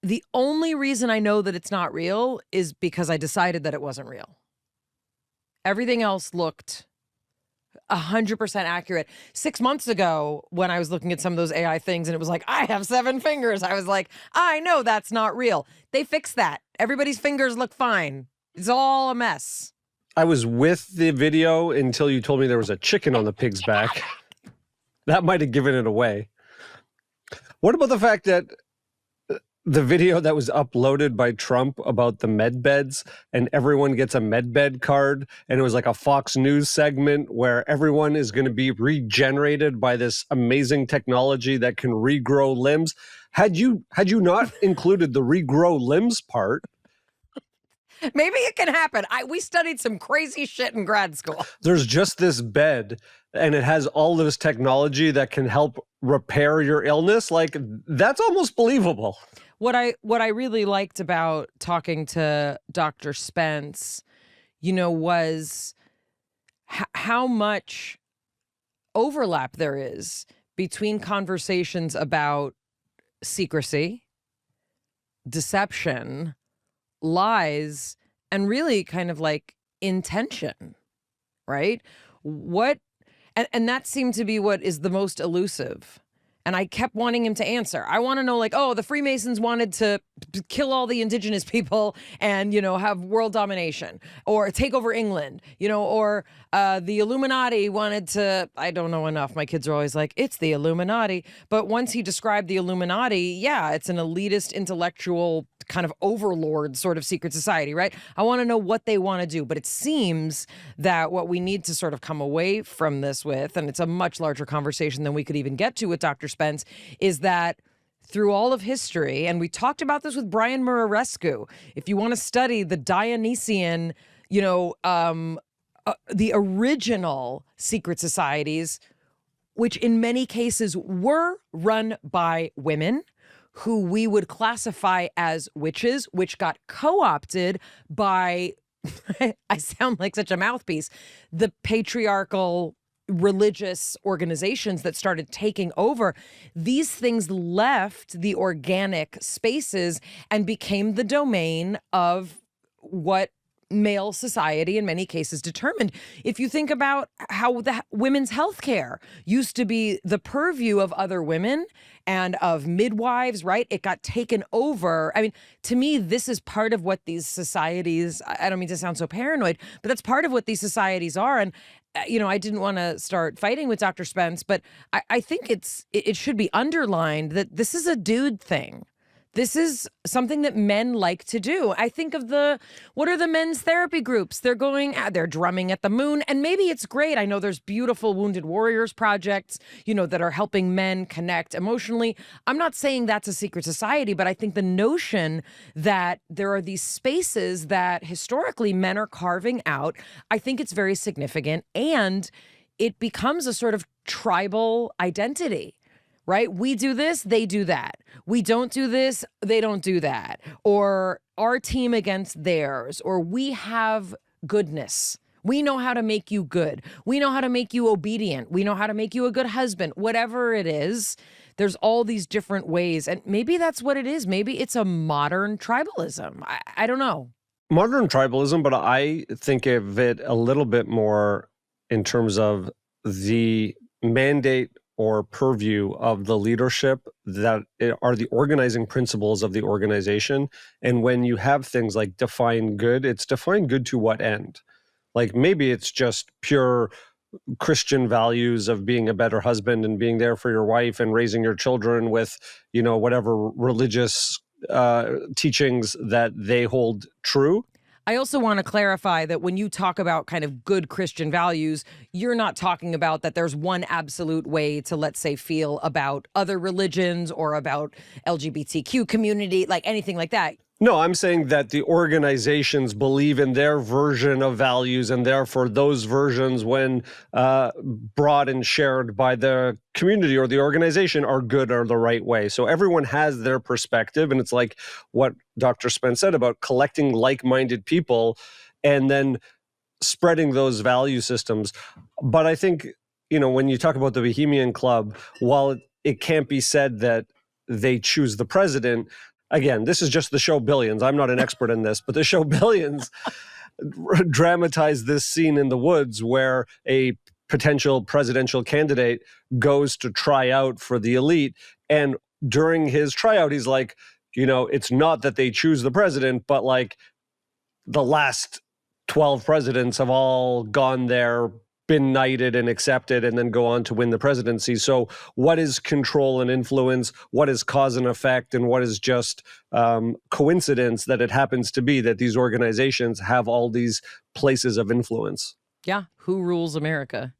The only reason I know that it's not real is because I decided that it wasn't real. Everything else looked 100% accurate. 6 months ago, when I was looking at some of those AI things and it was like, I have 7 fingers, I was like, I know that's not real. They fixed that. Everybody's fingers look fine. It's all a mess. I was with the video until you told me there was a chicken on the pig's back. That might have given it away. What about the fact that the video that was uploaded by Trump about the med beds, and everyone gets a med bed card, and it was like a Fox News segment where everyone is going to be regenerated by this amazing technology that can regrow limbs? Had you not included the regrow limbs part, maybe it can happen. We studied some crazy shit in grad school. There's just this bed and it has all this technology that can help repair your illness. Like, that's almost believable. What I really liked about talking to Dr. Spence, was how much overlap there is between conversations about secrecy, deception, lies, and really kind of like intention, right? And that seemed to be what is the most elusive. And I kept wanting him to answer. I want to know, like, oh, the Freemasons wanted to kill all the indigenous people and, have world domination or take over England, or the Illuminati wanted to, I don't know enough. My kids are always like, it's the Illuminati. But once he described the Illuminati, yeah, it's an elitist, intellectual kind of overlord sort of secret society, right? I want to know what they want to do. But it seems that what we need to sort of come away from this with, and it's a much larger conversation than we could even get to with Dr. Spence, is that through all of history, and we talked about this with Brian Murarescu, if you want to study the Dionysian, the original secret societies, which in many cases were run by women who we would classify as witches, which got co-opted by, I sound like such a mouthpiece, the patriarchal religious organizations that started taking over. These things left the organic spaces and became the domain of what male society in many cases determined. If you think about how the women's health care used to be the purview of other women and of midwives, right? It got taken over. I mean, to me, this is part of what these societies, I don't mean to sound so paranoid, but that's part of what these societies are. And, I didn't want to start fighting with Dr. Spence, but I think it should be underlined that this is a dude thing. This is something that men like to do. I think of what are the men's therapy groups? They're drumming at the moon, and maybe it's great. I know there's beautiful Wounded Warriors projects, that are helping men connect emotionally. I'm not saying that's a secret society, but I think the notion that there are these spaces that historically men are carving out, I think it's very significant, and it becomes a sort of tribal identity. Right? We do this, they do that. We don't do this, they don't do that. Or our team against theirs. Or we have goodness. We know how to make you good. We know how to make you obedient. We know how to make you a good husband. Whatever it is, there's all these different ways. And maybe that's what it is. Maybe it's a modern tribalism. I don't know. Modern tribalism, but I think of it a little bit more in terms of the mandate or purview of the leadership that are the organizing principles of the organization. And when you have things like define good, it's define good to what end? Like maybe it's just pure Christian values of being a better husband and being there for your wife and raising your children with, whatever religious teachings that they hold true. I also want to clarify that when you talk about kind of good Christian values, you're not talking about that there's one absolute way to, let's say, feel about other religions or about LGBTQ community, like anything like that. No, I'm saying that the organizations believe in their version of values, and therefore those versions, when brought and shared by the community or the organization, are good or the right way. So everyone has their perspective, and it's like what Dr. Spence said about collecting like-minded people and then spreading those value systems. But I think, when you talk about the Bohemian Club, while it can't be said that they choose the president, again, this is just the show Billions. I'm not an expert in this, but the show Billions dramatized this scene in the woods where a potential presidential candidate goes to try out for the elite. And during his tryout, he's like, it's not that they choose the president, but like the last 12 presidents have all gone there, been knighted and accepted, and then go on to win the presidency. So what is control and influence? What is cause and effect? And what is just coincidence that it happens to be that these organizations have all these places of influence? Yeah. Who rules America?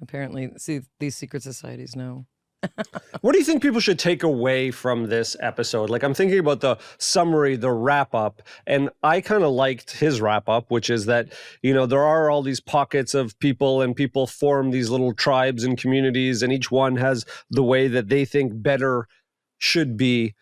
Apparently, see, these secret societies know. What do you think people should take away from this episode? Like, I'm thinking about the summary, the wrap up, and I kind of liked his wrap up, which is that, there are all these pockets of people, and people form these little tribes and communities, and each one has the way that they think better should be,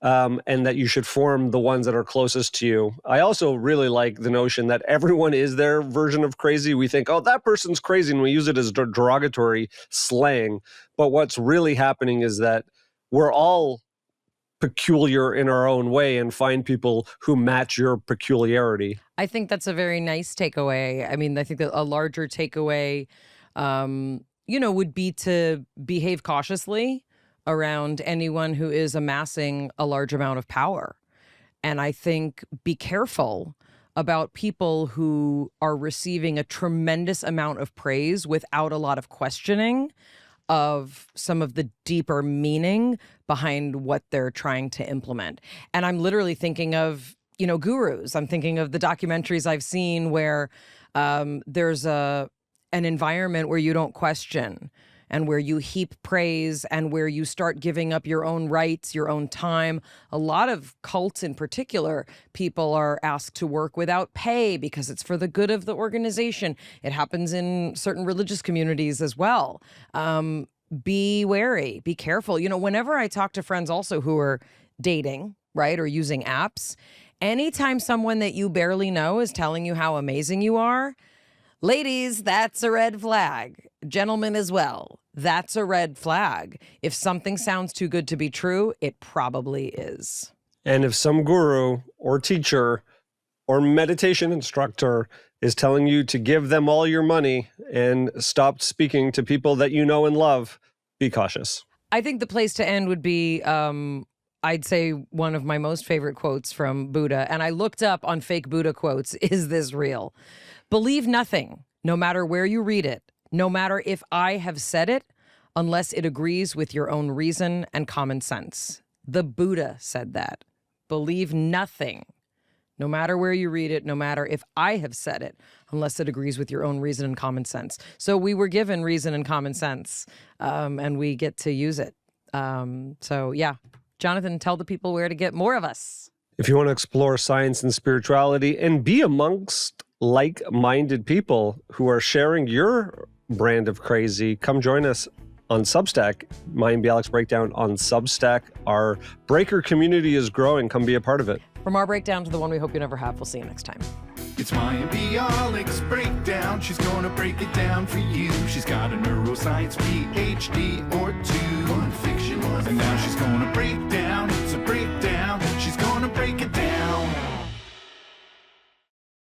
and that you should form the ones that are closest to you. I also really like the notion that everyone is their version of crazy. We think, oh, that person's crazy, and we use it as derogatory slang. But what's really happening is that we're all peculiar in our own way and find people who match your peculiarity. I think that's a very nice takeaway. I mean, I think that a larger takeaway, would be to behave cautiously around anyone who is amassing a large amount of power. And I think be careful about people who are receiving a tremendous amount of praise without a lot of questioning of some of the deeper meaning behind what they're trying to implement. And I'm literally thinking of, gurus. I'm thinking of the documentaries I've seen where there's an environment where you don't question, and where you heap praise, and where you start giving up your own rights, your own time. A lot of cults in particular, people are asked to work without pay because it's for the good of the organization. It happens in certain religious communities as well. Be wary, be careful. Whenever I talk to friends also who are dating, right, or using apps, anytime someone that you barely know is telling you how amazing you are, ladies, that's a red flag. Gentlemen as well, that's a red flag. If something sounds too good to be true, it probably is. And if some guru or teacher or meditation instructor is telling you to give them all your money and stop speaking to people that you know and love, be cautious. I think the place to end would be, I'd say one of my most favorite quotes from Buddha, and I looked up on fake Buddha quotes, is this real? Believe nothing, no matter where you read it, no matter if I have said it, unless it agrees with your own reason and common sense. The Buddha said that. Believe nothing, no matter where you read it, no matter if I have said it, unless it agrees with your own reason and common sense. So we were given reason and common sense, and we get to use it. So yeah, Jonathan, tell the people where to get more of us. If you want to explore science and spirituality and be amongst like-minded people who are sharing your brand of crazy, come join us on Substack. Mayim Bialik's Breakdown on Substack. Our breaker community is growing. Come be a part of it. From our breakdown to the one we hope you never have, we'll see you next time. It's Mayim Bialik's Breakdown. She's gonna break it down for you. She's got a neuroscience PhD or two. One fiction, one and now she's gonna break